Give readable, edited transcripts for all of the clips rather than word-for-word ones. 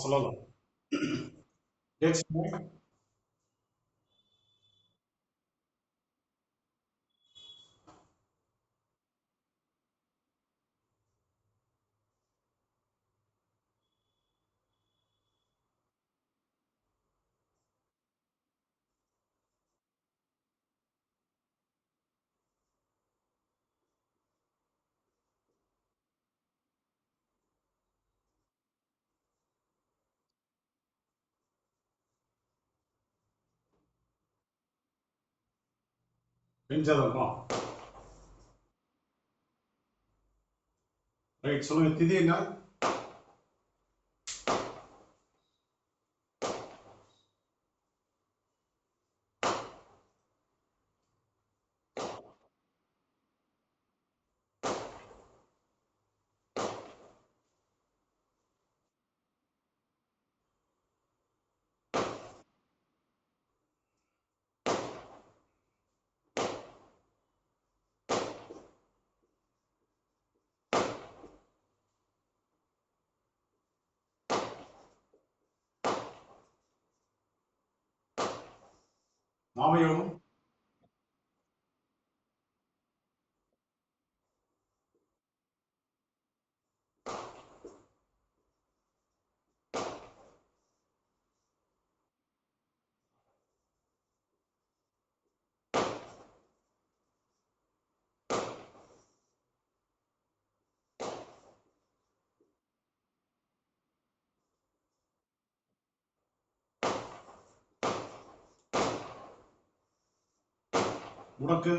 சொல்லலாம். Dates பெஞ்சதம்மா. Right, சொல்லுங்க. திதி என்ன? நாமயோகம். முடக்கு.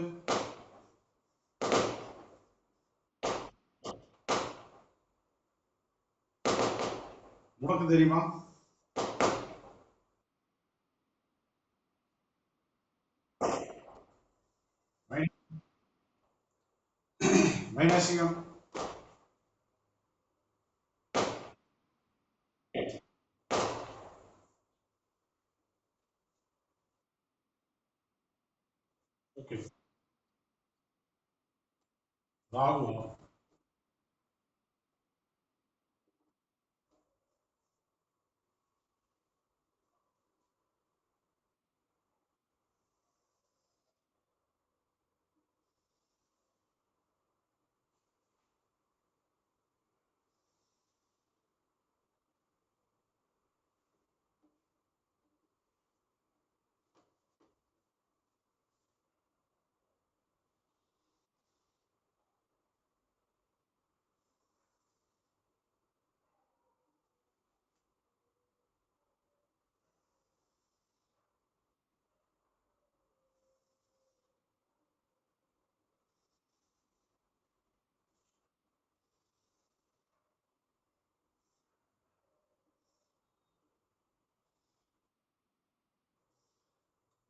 முடக்கு தெரியுமா? மைனாசியம். ஓகே. ராகு.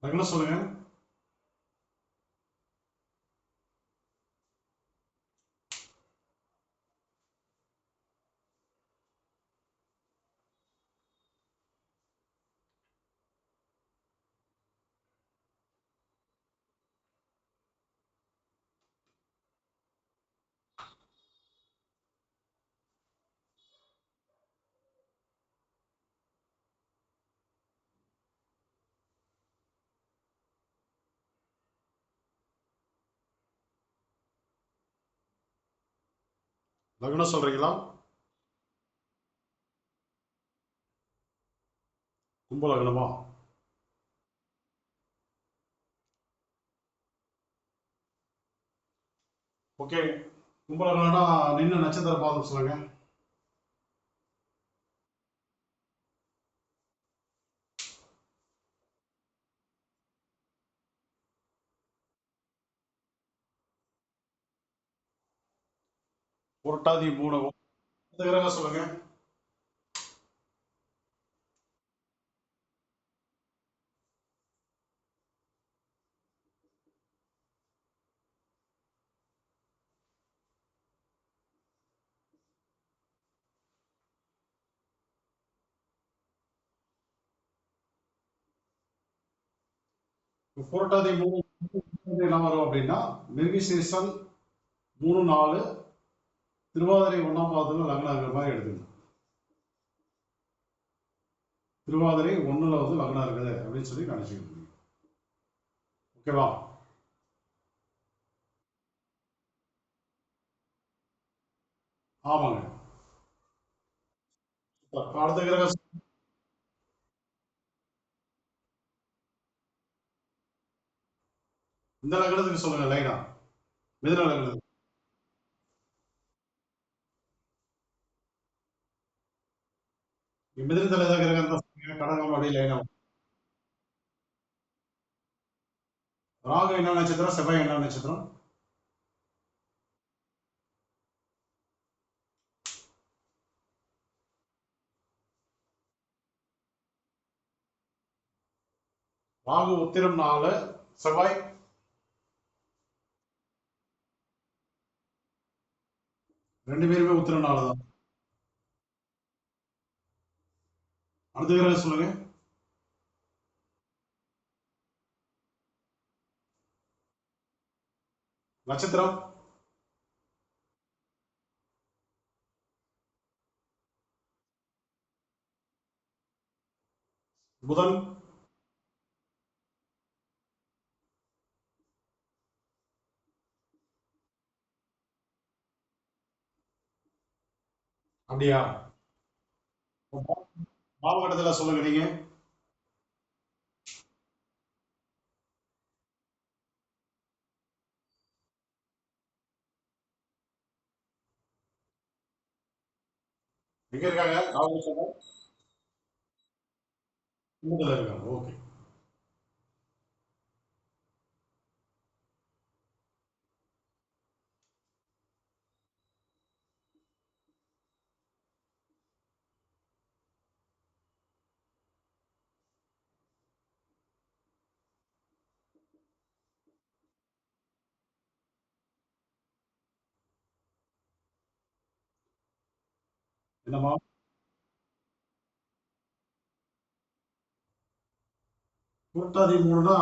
லக்னம் சொல்லுங்க. லக்னம் சொல்றீங்களா? கும்ப லக்னமா? ஓகே. கும்ப லக்னம்னா நின்ன நட்சத்திர பாதம் சொல்லுங்க. புரட்டாதி 3. இந்த கிரகம் சொல்லுங்க. புரட்டாதி 3 என்ன வரும் அப்படின்னா, மிருகசீரிஷம் 3, 4, திருவாதிரை 1ஆம் பாதத்துல லக்னம் இருக்கிற மாதிரி எடுத்துக்கணும். திருவாதிரை ஒண்ணுல வந்து லக்னம் இருக்குது அப்படின்னு சொல்லி நினைச்சுக்கிட்டு இருக்கீங்க. ஓகேவா? ஆமாங்க. அடுத்த கிரகம் இந்த லக்னத்துக்கு சொல்லுங்க லைனா. மிதுன லக்னத்துக்கு. மிதுனத்துல ஏதாவது கிரகம் இருந்தா சொல்லுங்க. கடகம் அப்படி லைனா. ராகு என்ன நட்சத்திரம், செவ்வாய் என்ன நட்சத்திரம்? ராகு உத்திரம் 4, செவ்வாய் ரெண்டு பேருமே உத்திரம் 4 தான். அடுத்த கிரகம் சொல்லுங்க. நட்சத்திரம் புதன். அப்படியா? பாவகட்டத்துல சொல்லுங்க நீங்க. எங்க இருக்காங்க ராகு செவ்வாய்? கும்பத்துல இருக்காங்க. ஓகே. என்னம்மா? கூட்டாதி 3னா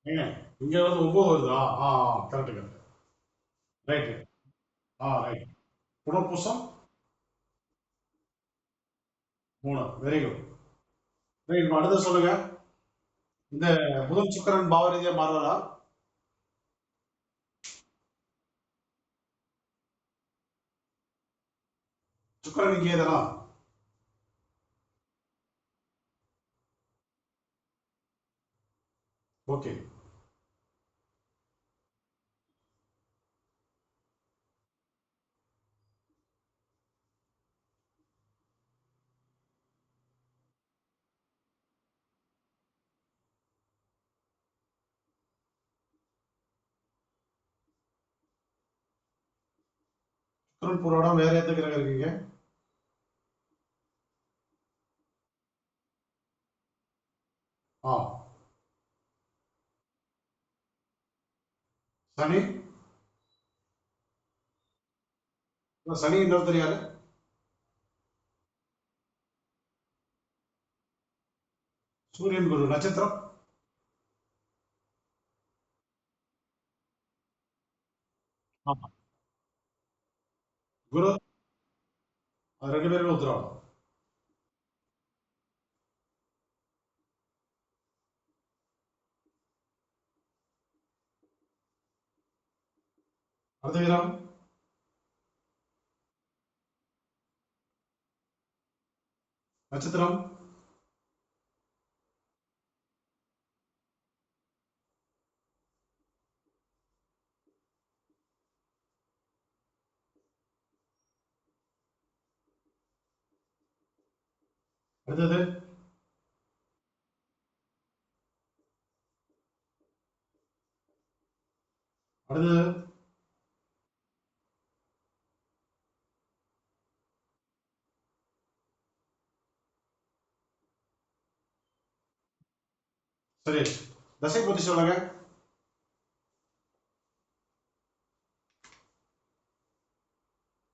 ஏங்க இங்க வந்து 9 வருதா? Correct correct. ரைட். ரைட். புனர்பூசம் 3. Very good. ரைட். அடுத்து சொல்லுங்க. இந்த புதன் சுக்கிரன் பாவ ரீதியா மாறுறதா? சுக்கிரன் இங்கே தானா? ஓகே. சுக்கிரன் பூராடம் வேற எந்த கிரகம் இருக்கீங்க? ஆ. சனி. சனி இன்னொருத்தர் யாரு? சூரியன் குரு நட்சத்திரம். ஆமா. குரு. அது ரெண்டு பேருமே உத்தரவாதம். அடுத்த கிரகம். நட்சத்திரம். அடுத்தது. அடுத்தது. சரி. தசை பத்தி சொல்லுங்க.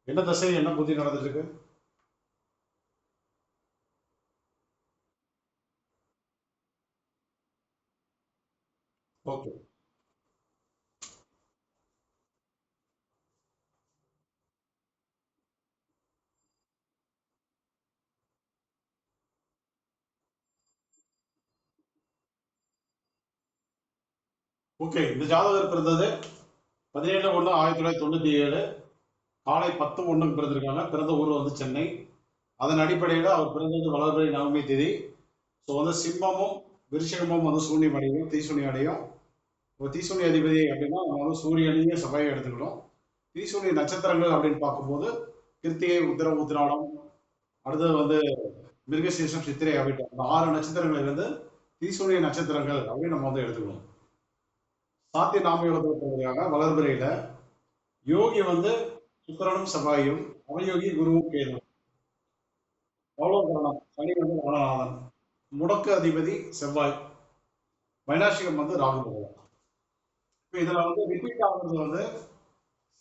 என்ன தசை என்ன புத்தி நடந்துட்டு இருக்கு? ஓகே. ஓகே, இந்த ஜாதகர் பிறந்தது 17/1/1997 காலை 10:01 பிறந்திருக்காங்க. பிறந்த ஊர் வந்து சென்னை. அதன் அடிப்படையில் அவர் பிறந்தது வளர்பிறை நவமி திதி. ஸோ வந்து சிம்மமும் விருஷகமும் வந்து சூன்யம் அடையும், தீசூன்யம் அடையும். இப்போ தீசூன்ய அதிபதி அப்படின்னா நம்ம வந்து சூரியனையும் செவ்வாயை எடுத்துக்கணும். தீசூன்ய நட்சத்திரங்கள் அப்படின்னு பார்க்கும்போது கிருத்திகை, உத்திரம், உத்திராடம், அடுத்தது வந்து மிருகசீர்ஷம், சித்திரை அப்படின்ற அந்த 6 நட்சத்திரங்கள் இருந்து தீசூன்ய நட்சத்திரங்கள் அப்படின்னு நம்ம வந்து எடுத்துக்கணும். சாத்திய நாமயோகத்தில் பிறந்ததுக்காக வளர்பிறையில யோகி வந்து சுக்கிரனும் செவ்வாயும், அவயோகி குருவும் கேதுவும். அவ்வளவு காரணம். சனி வந்து வளநாதன், முடக்கு அதிபதி செவ்வாய், வைனாசிகம் வந்து ராகு பகவான். இப்போ இதுல வந்து ரிப்பீட் ஆகுறது வந்து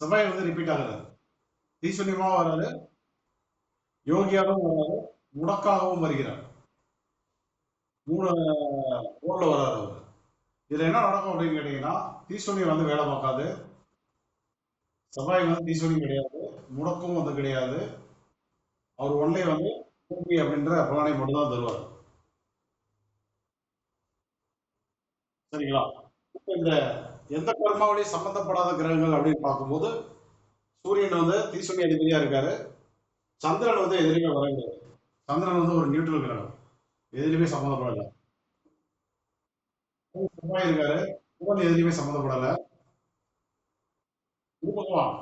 செவ்வாய் வந்து ரிப்பீட் ஆகுறாரு, தீசூன்யமா வராரு, யோகியாகவும் வராரு, முடக்காகவும் வருகிறார். 3 ஊர்ல வராரு அவர். இதுல என்ன நடக்கும் அப்படின்னு கேட்டீங்கன்னா, தீசூன்யம் வந்து வேலை பார்க்காது, செவ்வாய் வந்து தீசூன்யம் கிடையாது, முடக்கும் வந்து கிடையாது. அவர் ஒன்லை வந்து பூமி அப்படின்ற பலனை மட்டும்தான் தருவார். சரிங்களா? இப்ப இந்த எந்த கர்மாவளையும் சம்பந்தப்படாத கிரகங்கள் அப்படின்னு பார்க்கும்போது சூரியன் வந்து தீசூன்ய அதிபதியா இருக்காரு. சந்திரன் வந்து எதிரிமே வர கிடையாது. சந்திரன் வந்து ஒரு நியூட்ரல் கிரகம், எதிலுமே சம்மந்தப்படல. செவ்வாய் இருக்காரு, புதன் எதிலுமே சம்மந்தப்படல. குரு பகவான்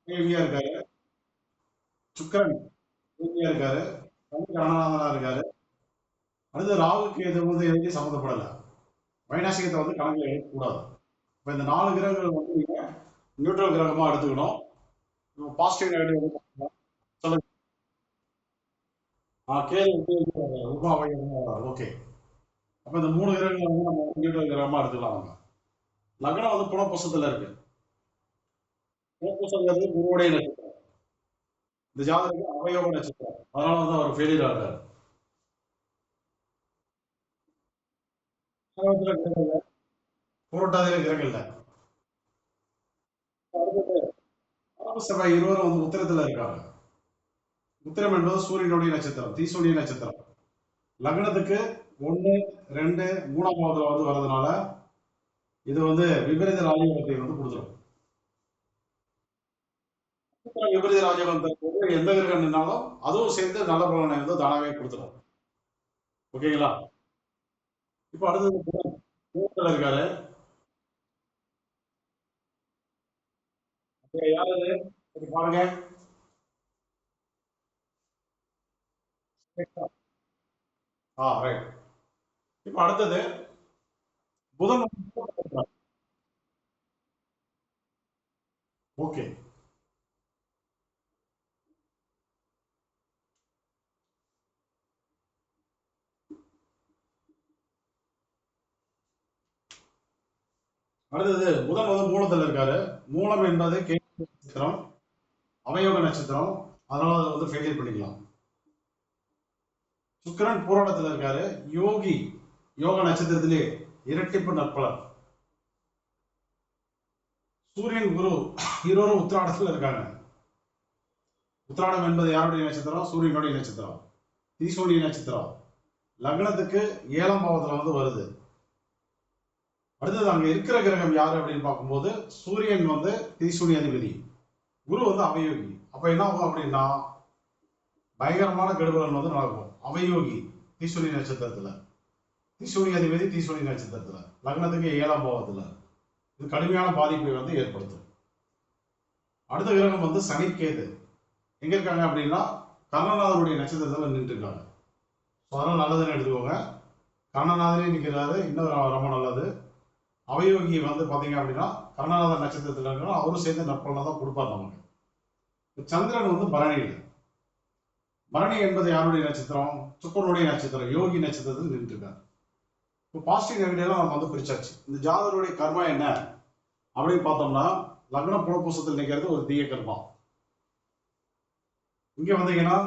யோகியா இருக்காரு, சுக்கிரன் யோகியா இருக்காரு, சனி கணநாதனா இருக்காரு. அடுத்து ராகுக்கு எது வந்து எதுலையும் சம்மந்தப்படல. வைநாசிகத்தை வந்து கணக்கில் எடுக்கக்கூடாது. இப்போ இந்த 4 கிரகங்கள் வந்து நீங்க நியூட்ரல் கிரகமா எடுத்துக்கணும். பாசிட்டிவ் நெகட்டிவ் சொல்லுங்க. கேது வந்து உப அவயவமா வராது. ஓகே. அப்ப இந்த 3 கிரகங்கள் வந்து நம்ம நியூட்ரல் கிரகமா எடுத்துக்கலாம் நம்ம. லக்னம் வந்து புனர்பூசத்துல இருக்கு. புனர்பூசங்கிறது குருவுடைய நட்சத்திரம். இந்த ஜாதகருக்கு அவயோக நட்சத்திரம். அதனால வந்து அவர் ஃபெயிலியர் ஆகிறார். கிரகத்துல கிரகம் இல்ல, புரட்டாதியில கிரகம் இல்ல. அடுத்தது ராகு செவ்வாய் இருவரும் வந்து உத்திரத்துல இருக்காங்க. உத்திரம் என்பது சூரியனுடைய நட்சத்திரம், தீசூரிய நட்சத்திரம். லக்னத்துக்கு 1, 2, 3ஆம் பாவத்துல வந்து வர்றதுனால இது வந்து விபரீத ராஜயோகத்தை வந்து கொடுத்துரும். விபரீத ராஜயோகம் தரும்போது எந்த கிரகம் நின்னாலும் அதுவும் சேர்ந்து நல்ல பலனை வந்து தானாவே கொடுத்துரும். ஓகேங்களா? இப்ப அடுத்தது புதன். புதன்ல இருக்காரு. அப்ப யார் அது? சரி பாருங்க. ரைட். இப்ப அடுத்தது புதன் வந்து ஓகே. அடுத்தது புதன் வந்து மூலத்துல இருக்காரு. மூலம் என்பது கேது நட்சத்திரம், அவயோக நட்சத்திரம். அதனால அதை வந்து ஃபெயிலியர் பண்ணிக்கலாம். சுக்கிரன் பூராடத்துல இருக்காரு. யோகி யோக நட்சத்திரத்திலே இரட்டிப்பு நற்பலன். சூரியன் குரு இருவரும் உத்திராடத்துல இருக்காங்க. உத்திராடம் என்பது யாருடைய நட்சத்திரம்? சூரியனுடைய நட்சத்திரம், தீசூரிய நட்சத்திரம். லக்னத்துக்கு 7ஆம் பாவத்துல வந்து வருது. அடுத்தது அங்க இருக்கிற கிரகம் யாரு அப்படின்னு பார்க்கும்போது சூரியன் வந்து தீசூரிய அதிபதி, குரு வந்து அவயோகி. அப்ப என்ன ஆகும் அப்படின்னா பயங்கரமான கெடுபலன் வந்து நடக்கும். அவயோகி தீசூரிய நட்சத்திரத்துல, தீசூரிய அதிபதி தீசூரிய நட்சத்திரத்துல, லக்னத்துக்கு 7ஆம் பாவத்துல. இது கடுமையான பாதிப்பை வந்து ஏற்படுத்தும். அடுத்த கிரகம் வந்து சனிக்கேது. எங்க இருக்காங்க அப்படின்னா கர்ணநாதனுடைய நட்சத்திரத்துல நின்று இருக்காங்க. அதெல்லாம் நல்லதுன்னு எடுத்துக்கோங்க. கர்ணநாதனே நிற்கிறாரு, இன்னும் ரொம்ப நல்லது. அவயோகி வந்து பாத்தீங்க அப்படின்னா கர்ணநாதன் நட்சத்திரத்துல இருக்கிறோம், அவரும் சேர்ந்து நற்பலனை தான் கொடுப்பார் நமக்கு. சந்திரன் வந்து பரணியில். பரணி என்பது யாருடைய நட்சத்திரம்? சுக்கரனுடைய நட்சத்திரம், யோகி நட்சத்திரத்தில் நின்று இருக்காரு. இப்போ பாசிட்டிவ் நெகட்டிவ்லாம் நம்ம வந்து பிரிச்சாச்சு. இந்த ஜாதகருடைய கர்மா என்ன அப்படின்னு பார்த்தோம்னா லக்ன புனர்பூசத்தில் நிற்கிறது ஒரு தீய கர்மா. இங்க வந்தீங்கன்னா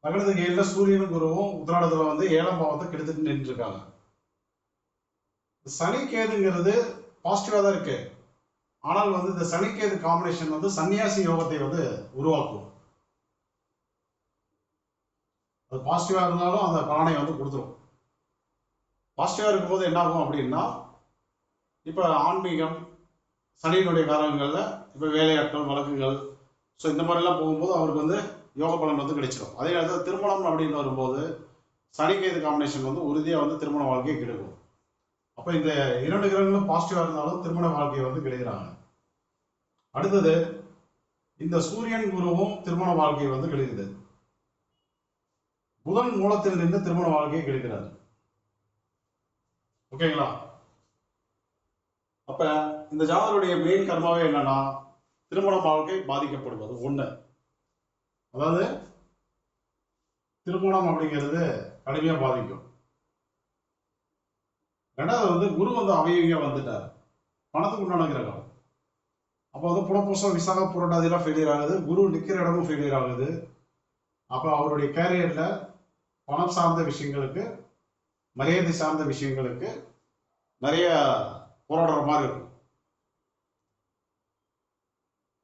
லக்னத்துக்கு 7ல சூரியனும் குருவும் உத்திராடத்துல வந்து 7ஆம் பாவத்தை கெடுத்துட்டு நின்று இருக்காங்க. சனி கேதுங்கிறது பாசிட்டிவா தான் இருக்கு. ஆனால் வந்து இந்த சனிக்கேது காம்பினேஷன் வந்து சன்னியாசி யோகத்தை வந்து உருவாக்கும். அது பாசிட்டிவா இருந்தாலும் அந்த பலனை வந்து கொடுத்துரும். பாசிட்டிவா இருக்கும்போது என்ன ஆகும் அப்படின்னா இப்போ ஆன்மீகம், சனியினுடைய காரகங்கள்ல இப்போ வேலையாட்கள், வழக்குகள், ஸோ இந்த மாதிரிலாம் போகும்போது அவருக்கு வந்து யோக பலன் வந்து கிடைச்சிடும். அதே நேரத்தில் திருமணம் அப்படின்னு வரும்போது சனிக்கேது காம்பினேஷன் வந்து உறுதியாக வந்து திருமண வாழ்க்கையை கெடுக்கும். அப்போ இந்த 2 கிரகங்களும் பாசிட்டிவாக இருந்தாலும் திருமண வாழ்க்கையை வந்து கெடுக்கிறாங்க. அடுத்தது இந்த சூரியன் குருவும் திருமண வாழ்க்கையை வந்து கெடுக்குது. புதன் மூலத்தில் நின்று திருமண வாழ்க்கையை கெடுக்கிறார். ஓகேங்களா? அப்ப இந்த ஜாதகருடைய மெயின் கர்மாவே என்னன்னா திருமண வாழ்க்கை பாதிக்கப்படுவது ஒண்ணு. அதாவது திருமணம் அப்படிங்கிறது கடுமையா பாதிக்கும். ரெண்டாவது வந்து குரு வந்து அவையா வந்துட்டார், பணத்துக்கு உண்டான கிரகம். அப்போ வந்து புனப்பூசம், விசாக, புரட்டாதிலாம் ஃபெயிலியர் ஆகுது, குரு நிற்கிற இடமும் ஃபெயிலியர் ஆகுது. அப்போ அவருடைய கேரியர்ல பணம் சார்ந்த விஷயங்களுக்கு, மரியாதை சார்ந்த விஷயங்களுக்கு நிறைய போராடுற மாதிரி இருக்கும்.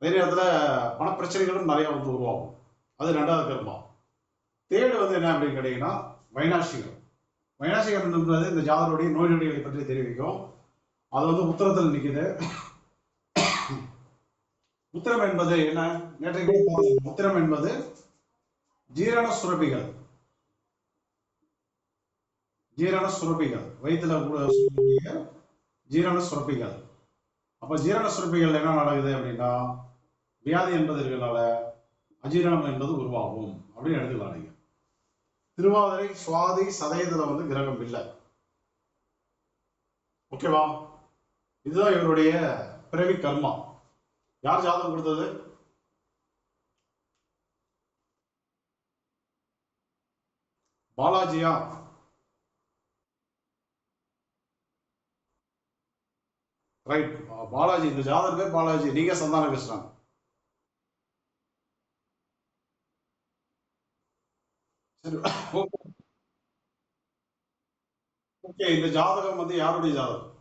அதே நேரத்தில் பணப்பிரச்சனைகளும் நிறைய வந்து உருவாகும். அது ரெண்டாவது கர்மா. தேர்டு வந்து என்ன அப்படின்னு கேட்டீங்கன்னா வைநாசிகம். வைநாசிகம் என்பது இந்த ஜாதகருடைய நோய் நொடிகளை பற்றி தெரிவிக்கும். அது வந்து உத்தரத்தில் நிற்குது. உத்திரம் என்பது என்ன? நேற்றைக்கு உத்திரம் என்பது ஜீரண சுரப்பிகள். ஜீரண சுரப்பிகள் வயிற்றுல கூட ஜீரண சுரப்பிகள். அப்ப ஜீரண சுரப்பிகள் என்ன நடக்குது அப்படின்னா வியாதி என்பது இருக்கிறதுனால அஜீரணம் என்பது உருவாகும் அப்படின்னு எடுத்துக்கலாம். நீங்க திருவாதிரை, சுவாதி, சதயத்துல வந்து கிரகம் இல்லை. ஓகேவா? இதுதான் இவருடைய பிறவி கர்மா. யார் ஜாதகம் கொடுத்தது? பாலாஜியா? ரைட், பாலாஜி. இந்த ஜாதகம் பேர் பாலாஜி. நீங்க சந்தான கிருஷ்ணன். சரி, ஓகே. இந்த ஜாதகம் வந்து யாருடைய ஜாதகம்?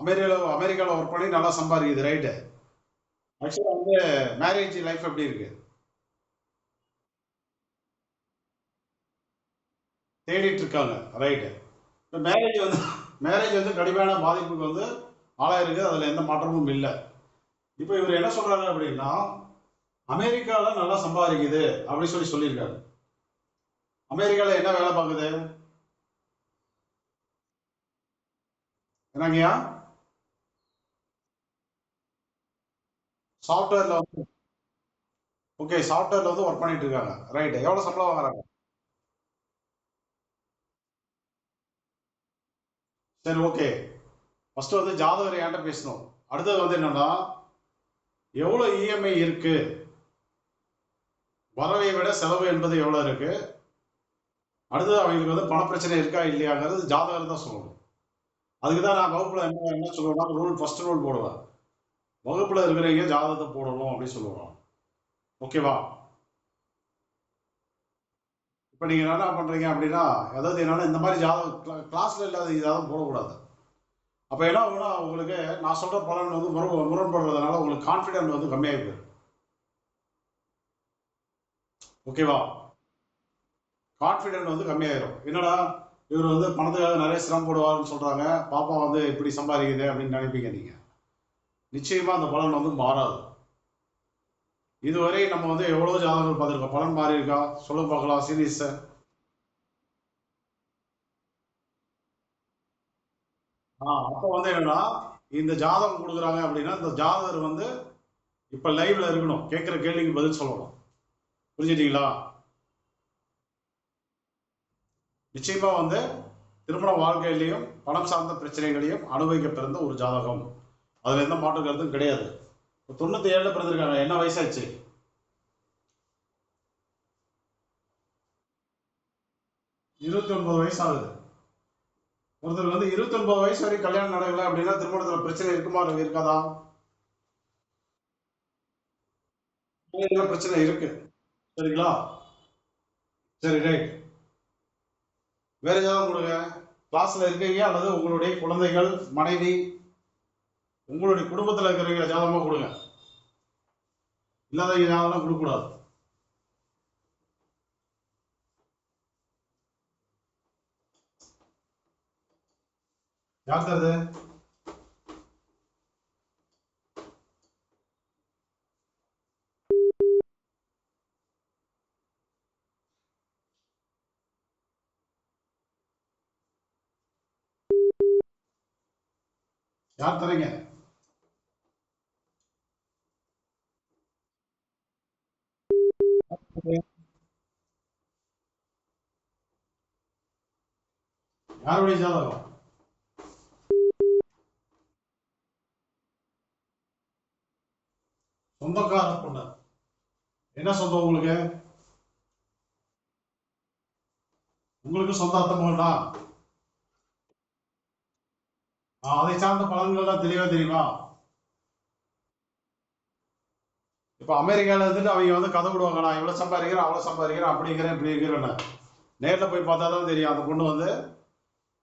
அமெரிக்காவில் ஒர்க் பண்ணி நல்லா சம்பாதிக்குது, ரைட்டு. ஆக்சுவலா வந்து மேரேஜ் லைஃப் எப்படி இருக்கு? தேடிட்டு இருக்காங்க, ரைட்டு. இப்போ மேரேஜ் வந்து கடுமையான பாதிப்புக்கு வந்து ஆளாயிருக்கு. அதுல எந்த மாற்றமும் இல்லை. இப்போ இவர் என்ன சொல்றாரு அப்படின்னா அமெரிக்கால நல்லா சம்பாதிக்குது அப்படின்னு சொல்லியிருக்காரு. அமெரிக்கால என்ன வேலை பார்க்குது? என்னங்கய்யா? சாஃப்ட்வேர்ல வந்து, ஓகே, சாஃப்ட்வேர்ல வந்து ஒர்க் பண்ணிட்டு இருக்காங்க, ரைட். எவ்வளவு சம்பளம் வாங்குறாங்க? சரி, ஓகே. ஃபர்ஸ்ட் வந்து ஜாதகர் என்கிட்ட பேசணும். அடுத்தது வந்து என்னன்னா எவ்வளவு இஎம்ஐ இருக்கு, வரவை விட செலவு என்பது எவ்வளவு இருக்கு, அடுத்தது அவங்களுக்கு வந்து பணப்பிரச்சனை இருக்கா இல்லையாங்கிறது ஜாதகர் தான் சொல்லணும். அதுக்கு தான் நான் வகுப்புல என்ன என்ன சொல்லுவேன்னா ஃபர்ஸ்ட் ரூல் போடுவேன். வகுப்புல இருக்கிறவங்க ஜாதகத்தை போடணும் அப்படின்னு சொல்லுவோம். ஓகேவா? இப்ப நீங்க என்ன பண்றீங்க அப்படின்னா அதாவது என்னன்னா இந்த மாதிரி ஜாதகம் கிளாஸ்ல இல்லாத ஜாதகம் போடக்கூடாது. அப்ப என்ன ஆகும்னா உங்களுக்கு நான் சொல்ற பலன் வந்து முரண்படுறதுனால உங்களுக்கு கான்பிடன்ட் வந்து கம்மியாகி போயிடும். ஓகேவா? கான்பிடன்ட் வந்து கம்மியாயிரும். என்னடா இவர் வந்து பணத்துக்காக நிறைய சிரமப்படுவார்னு சொல்றாங்க, பாப்பா வந்து இப்படி சம்பாதிக்குது அப்படின்னு நினைப்பீங்க நீங்க. நிச்சயமா அந்த பலன் வந்து மாறாது. இதுவரை நம்ம வந்து எவ்வளவு ஜாதகங்கள் பார்த்திருக்கோம், பலன் மாறி இருக்கா சொல்ல பார்க்கலாம் சீரியஸ். அப்ப வந்து என்னன்னா இந்த ஜாதகம் கொடுக்குறாங்க அப்படின்னா இந்த ஜாதகர் வந்து இப்ப லைவ்ல இருக்கணும், கேட்கிற கேள்விக்கு பதில் சொல்லணும். புரிஞ்சுட்டீங்களா? நிச்சயமா வந்து திருமண வாழ்க்கையிலையும் பணம் சார்ந்த பிரச்சனைகளையும் அனுபவிக்க பிறந்த ஒரு ஜாதகம். அதுல எந்த மாற்று கருத்தும் கிடையாது. 97 பிறந்திருக்காங்க. என்ன வயசாச்சு? 29 வயசு ஆகுது. ஒருத்தர் வந்து 29 வயசு வரைக்கும் கல்யாணம் நடக்கல அப்படின்னா திருமணத்துல பிரச்சனை இருக்குமா இருக்காதா? பிரச்சனை இருக்கு. சரிங்களா? சரி, ரைட். வேற ஜாதகம் கொடுங்க. கிளாஸ்ல இருக்கீங்க அல்லது உங்களுடைய குழந்தைகள், மனைவி, உங்களுடைய குடும்பத்துல இருக்கிறவங்க ஜாதகமா கொடுங்க. இல்லாத ஜாதகம் கொடுக்க கூடாது. யார் தருது? யார் தரீங்க? யாருடைய ஜாதகம்? சொந்தக்கார பொண்ணு. என்ன சொந்தம் உங்களுக்கு? உங்களுக்கு சொந்த அத்தை மகள் தான். அதை சார்ந்த பலன்கள் எல்லாம் தெளிவா தெரியுமா? இப்ப அமெரிக்கால இருந்துட்டு அவங்க வந்து கதை விடுவாங்க, நான் இவ்வளவு சம்பாதிக்கிறேன் அவ்வளவு சம்பாதிக்கிறேன் அப்படிங்கிறேன் இப்படி இருக்கிறேன்னு. நேர்ல போய் பார்த்தா தான் தெரியும் அந்த பொண்ணு வந்து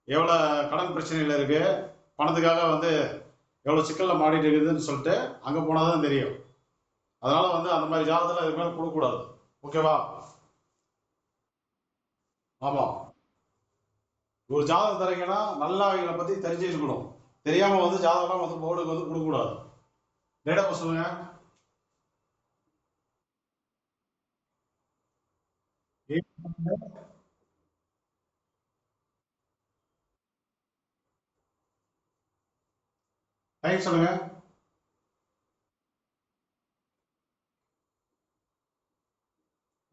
எவ்வளவு கடன் பிரச்சனையில இருக்கு, பணத்துக்காக வந்து எவ்வளவு சிக்கல்ல மாட்டிட்டு இருக்குதுன்னு சொல்லிட்டு அங்க போனாதான் தெரியும். அதனால வந்து அந்த மாதிரி ஜாதகத்துல இதுக்கு மேல கொடுக்க கூடாது. ஓகேவா? ஆமா. ஒரு ஜாதகம் தரீங்கன்னா நல்லா அவங்கள பத்தி தெரிஞ்சுக்கணும். தெரியாம வந்து ஜாதகம் வந்து போர்டுக்கு வந்து கொடுக்க கூடாது. டேட்டா சொல்லுங்க. டைம் சொல்லுங்க.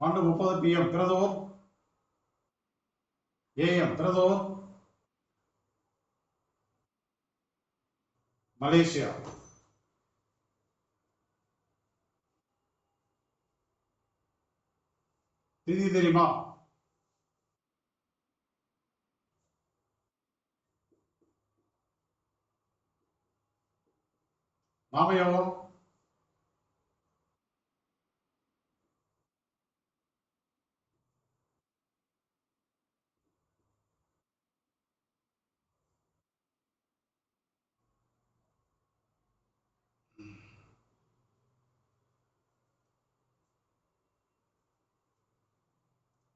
1:30 PM. பிறந்தவர்? AM. பிறந்தவர்? மலேசியா. திதி தெரியுமா? நாமயோகம்?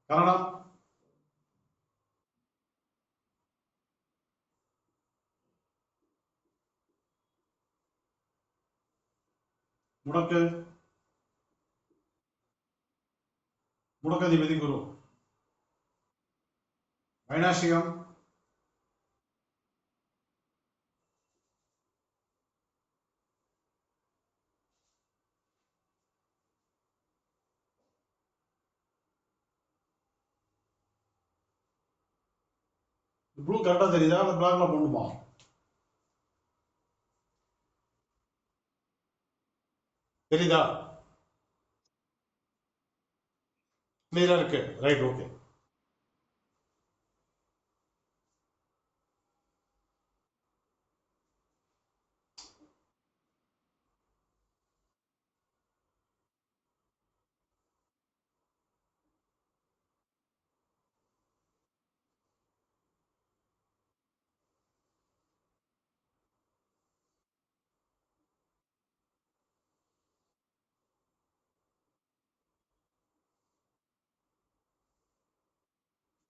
கரணம்? முடக்கு? முடக்கதிபதி குரு. வைனாசிகம்? ப்ளூ கரெக்டா தெரியுதா இல்ல பிளாக்ல போடணுமா? தெரியுதா? கிளியரா இருக்கு. Right, okay.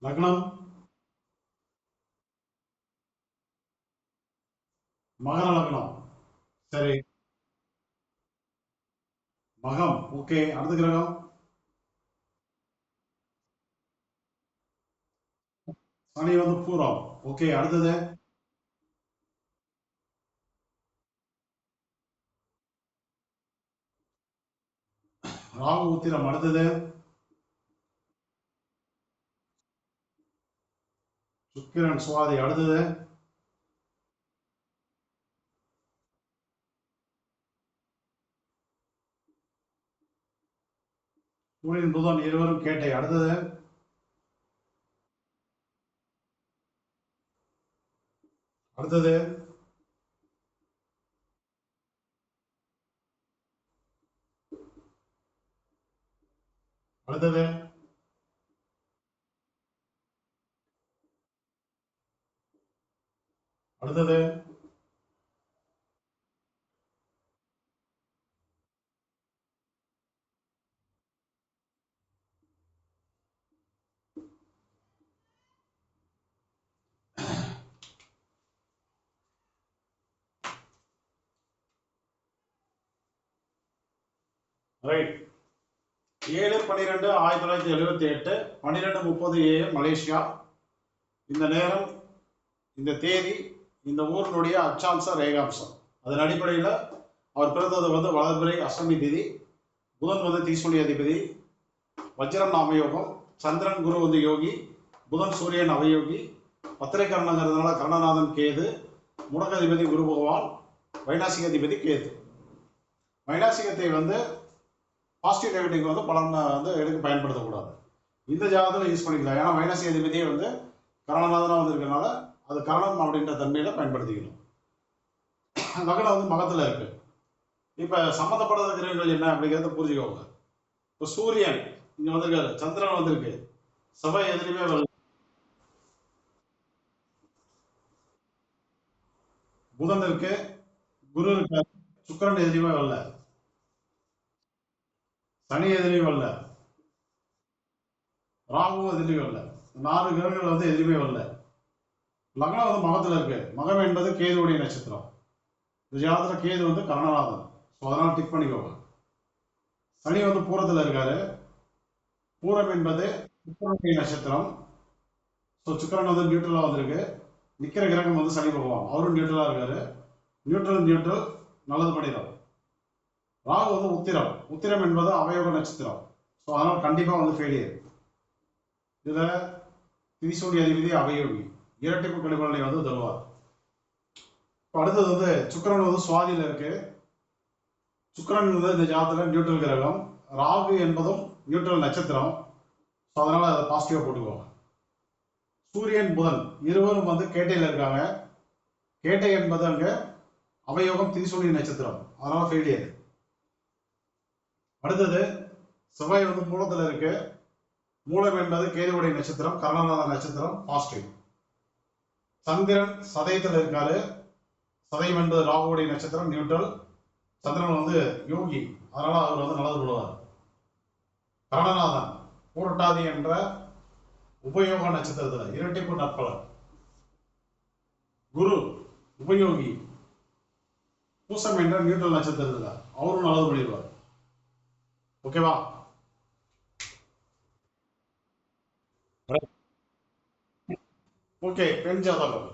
லக்னம்? மகர லக்னம். சரி. மகம். ஓகே. அடுத்த கிரகம்? சனி வந்து பூரம். ஓகே. அடுத்தது? ராகு உத்திரம். அடுத்தது? சுக்கிரன் சுவாதி. அடுத்தது? சூரியன் புதன் இருவரும் கேட்டை. அடுத்தது? அடுத்தது? அடுத்தது? அடுத்தது? ரைட். 7/12/1978 12:30 AM Malaysia. இந்த நேரம், இந்த தேதி, இந்த ஊரினுடைய அச்சாம்ச ரேகாம்சம். அதன் அடிப்படையில் அவர் பிறந்தது வந்து வளர்பிறை அஷ்டமி திதி, புதன் வந்து தீசுனி அதிபதி, வஜ்ரம் நாமயோகம், சந்திரன் குரு வந்து யோகி, புதன் சூரியன் அவயோகி, பத்திரைக்கரணங்கிறதுனால கரணநாதன் கேது, முடக்கதிபதி குரு பகவான், வைநாசிக அதிபதி கேது. வைநாசிகத்தை வந்து பாசிட்டிவ் நெகட்டிவ் வந்து பலன் வந்து எடுக்க பயன்படுத்தக்கூடாது. இந்த ஜாதகத்தில் யூஸ் பண்ணிக்கலாம். ஏன்னா வைநாசிக அதிபதியே வந்து கரணநாதனாக வந்திருக்கனால அது கரணம் அப்படின்ற தன்மையில பயன்படுத்திக்கணும். லக்னம் வந்து மகத்துல இருக்கு. இப்ப சம்மந்தப்படாத கிரகங்கள் என்ன அப்படிங்கிறத புரிஞ்சுக்கோங்க. இப்போ சூரியன் இங்க வந்திருக்காரு, சந்திரன் வந்திருக்கு, செவ்வாய் எதுலையுமே வரல, புதன் இருக்கு, குரு இருக்கு, சுக்கிரன் எதுலையுமே வரல, சனி எதுலையும் வரல, ராகுவும் எதுலையும் வரல. 4 கிரகங்கள் வந்து எதுலையுமே வரல. லக்னம் வந்து மகத்துல இருக்கு. மகம் என்பது கேதுவுடைய நட்சத்திரம். இந்த ஜாதகத்துல கேது வந்து கரணநாதன். ஸோ அதனால டிக் பண்ணிக்கோங்க. சனி வந்து பூரத்துல இருக்காரு. பூரம் என்பது சுக்கிரனுடைய நட்சத்திரம். ஸோ சுக்கிரன் வந்து நியூட்ரலா வந்திருக்கு. நிக்கிற கிரகம் வந்து சனி பகவான், அவரும் நியூட்ரலா இருக்காரு. நியூட்ரல் நல்லது பண்ணிடும். ராகு வந்து உத்திரம். உத்திரம் என்பது அவயோக நட்சத்திரம். ஸோ அதனால கண்டிப்பா வந்து ஃபெயிலியர். இதுல திரிசூடி அதிபதி அவயோகி, இரட்டிப்பு கடுபலனை வந்து தருவார். அடுத்தது வந்து சுக்கிரன் வந்து சுவாதியில இருக்கு. சுக்கிரன் வந்து இந்த ஜாதகத்துல நியூட்ரல் கிரகம். ராகு என்பதும் நியூட்ரல் நட்சத்திரம். ஸோ அதனால அதை பாசிட்டிவா போட்டுக்கோங்க. சூரியன் புதன் இருவரும் வந்து கேட்டையில இருக்காங்க. கேட்டை என்பது அங்க அவயோகம் திரிசூடி நட்சத்திரம், அதனால ஃபெயிலியர். அடுத்தது செவ்வாய் வந்து மூலத்துல இருக்கு. மூலம் என்பது கேதுவுடைய நட்சத்திரம், கரணநாத நட்சத்திரம், பாசிட்டிவ். சந்திரன் சதயத்துல இருக்காரு. சதயம் என்பது ராகுவுடைய நட்சத்திரம், நியூட்ரல். சந்திரன் வந்து யோகி, அதனால அவர் வந்து நல்லது பண்ணுவார். கரணநாதன் பூரட்டாதி என்ற உபயோக நட்சத்திரத்துல இரட்டிப்பு நற்பலன். குரு உபயோகி பூசம் என்ற நியூட்ரல் நட்சத்திரத்துல அவரும் நல்லது பண்ணிடுவார். ஓகேவா? ஓகே. பெண் ஜாதகம்.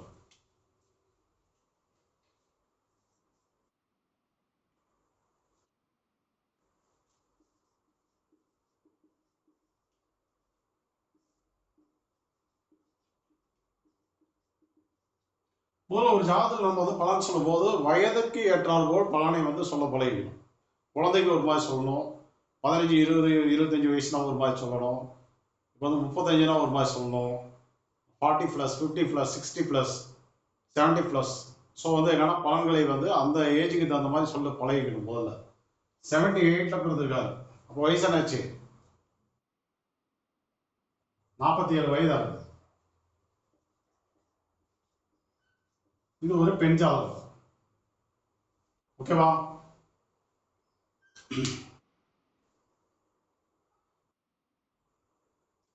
முதல்ல ஒரு ஜாதகம் நம்ம வந்து பலன் சொல்லும் போது வயதுக்கு ஏற்றால் போல் பலனை வந்து சொல்ல பழகிக்கணும். குழந்தைக்கு ஒரு மாதிரி சொல்லணும், 15, 20, 25 வயசுனா ஒரு மாதிரி சொல்லணும், இப்போ வந்து 35னா ஒரு மாதிரி சொல்லணும், 40+, 50+, 60+, 70+. ஸோ வந்து என்னன்னா பலன்களை வந்து அந்த ஏஜுக்கு தகுந்த மாதிரி சொல்ல பழகிக்கணும். முதல்ல 78ல பிறந்திருக்காரு, அப்போ வயசு என்னாச்சு? 47 வயது ஆகுது. இது ஒரு பெண் ஜாதகம். ஓகேவா?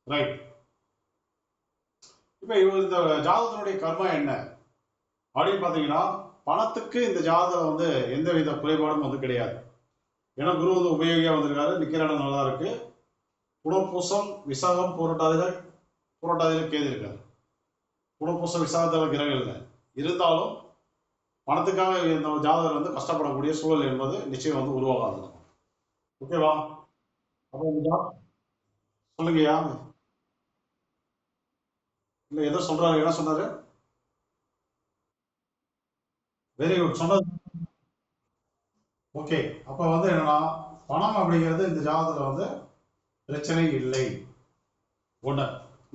ரைட். இப்போ இந்த ஜாதகத்தினுடைய கர்மா என்ன அப்படின்னு பார்த்தீங்கன்னா, பணத்துக்கு இந்த ஜாதகம் வந்து எந்த வித குறைபாடும் வந்து கிடையாது. ஏன்னா குரு வந்து உபயோகியா வந்திருக்காரு, நிக்கிற இடம் நல்லா இருக்கு. புனர்பூசம் விசாகம் பூரட்டாதியில கேது இருக்காரு. புனர்பூசம் விசாகத்தால கிரகம் இல்லை. இருந்தாலும் பணத்துக்காக இந்த ஜாதகர் வந்து கஷ்டப்படக்கூடிய சூழல் என்பது நிச்சயம் வந்து உருவாகாது. ஓகேவா? அப்போ சொல்லுங்கய்யா. இல்ல ஏதோ சொல்றாரு, என்ன சொன்னாரு? வெரி குட், சொன்னது. ஓகே. அப்ப வந்து என்னன்னா பணம் அப்படிங்கிறது இந்த ஜாதகத்துல வந்து பிரச்சனை இல்லை. ஒண்ணு,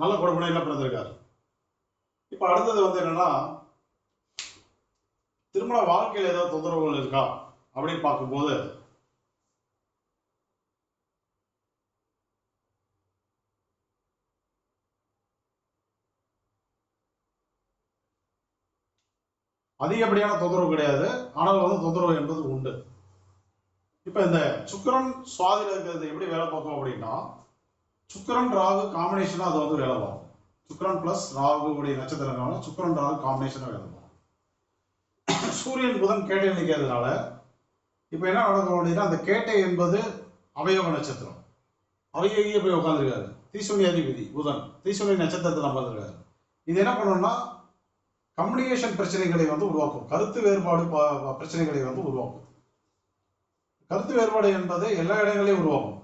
நல்ல கொடுப்பனையில பிறந்திருக்காரு. இப்ப அடுத்தது வந்து என்னன்னா, திருமண வாழ்க்கையில் ஏதாவது தொந்தரவுகள் இருக்கா அப்படின்னு பார்க்கும்போது, அதிகப்படியான தொந்தரவு கிடையாது. ஆனால் வந்து தொந்தரவு என்பது உண்டு. இப்ப இந்த சுக்கிரன் சுவாதியில இருக்கிறது எப்படி வேலை பார்க்கும் அப்படின்னா, சுக்கிரன் ராகு காம்பினேஷனா அது வந்து வேலை பார்க்கும். சுக்கிரன் பிளஸ் ராகு உடைய நட்சத்திரங்களால சுக்கிரன் ராகு காம்பினேஷனா வேலை பார்க்கும். சூரியன் புதன் கேட்டை நிற்கிறதுனால இப்ப என்ன நடக்கும் அப்படின்னா, அந்த கேட்டை என்பது அவயோக நட்சத்திரம். அவயோகிய போய் உட்காந்துருக்காரு. தீசுனி அதிபதி புதன் தீசுனி நட்சத்திரத்தில் அமர்ந்திருக்காரு. இது என்ன பண்ணணும்னா கம்யூனிகேஷன் பிரச்சனைகளை வந்து உருவாக்கும். கருத்து வேறுபாடு பிரச்சனைகளை வந்து உருவாக்கும். கருத்து வேறுபாடு என்பது எல்லா இடங்களையும் உருவாகும்.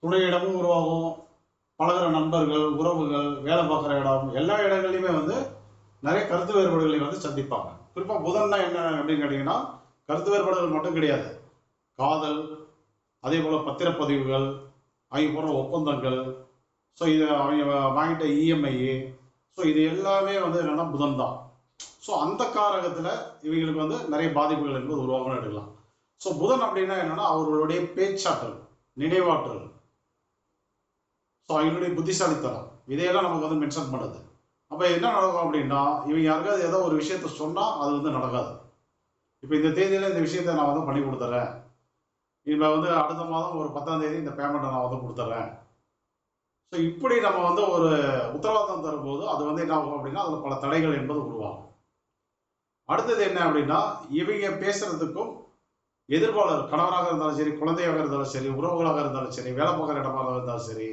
துணையிடமும் உருவாகும், பழகிற நண்பர்கள், உறவுகள், வேலை பார்க்குற இடம், எல்லா இடங்களையுமே வந்து நிறைய கருத்து வேறுபாடுகளை வந்து சந்திப்பாங்க. குறிப்பாக புதன்னா என்ன அப்படின்னு கேட்டீங்கன்னா கருத்து வேறுபாடுகள் மட்டும் கிடையாது. காதல், அதே போல் பத்திரப்பதிவுகள், அவங்க போடுற ஒப்பந்தங்கள், ஸோ இதை அவங்க வாங்கிட்ட இஎம்ஐ, ஸோ இது எல்லாமே வந்து என்னென்னா புதன் தான். ஸோ அந்த காரகத்தில் இவங்களுக்கு வந்து நிறைய பாதிப்புகள் என்பது உருவாகணும் எடுக்கலாம். ஸோ புதன் அப்படின்னா என்னன்னா அவர்களுடைய பேச்சாற்றல், நினைவாற்றல், ஸோ அவங்களுடைய புத்திசாலித்தனம், இதையெல்லாம் நமக்கு வந்து மென்ஷன் பண்ணுது. அப்போ என்ன நடக்கும் அப்படின்னா இவங்க யாருக்காவது ஏதோ ஒரு விஷயத்த சொன்னால் அது வந்து நடக்காது. இப்போ இந்த தேதியில் இந்த விஷயத்த நான் வந்து பண்ணி கொடுத்துட்றேன், இப்போ வந்து அடுத்த மாதம் ஒரு 10ஆம் தேதி இந்த பேமெண்ட்டை நான் வந்து கொடுத்துட்றேன், ஸோ இப்படி நம்ம வந்து ஒரு உத்தரவாதம் தரும்போது அது வந்து என்ன ஆகும் அப்படின்னா அதில் பல தடைகள் என்பது உருவாகும். அடுத்தது என்ன அப்படின்னா இவங்க பேசுறதுக்கும் எதிர்ப்பாளர் கணவராக இருந்தாலும் சரி, குழந்தையாக இருந்தாலும் சரி, உறவுகளாக இருந்தாலும் சரி, வேலை பார்க்குற இடமாக இருந்தாலும் சரி,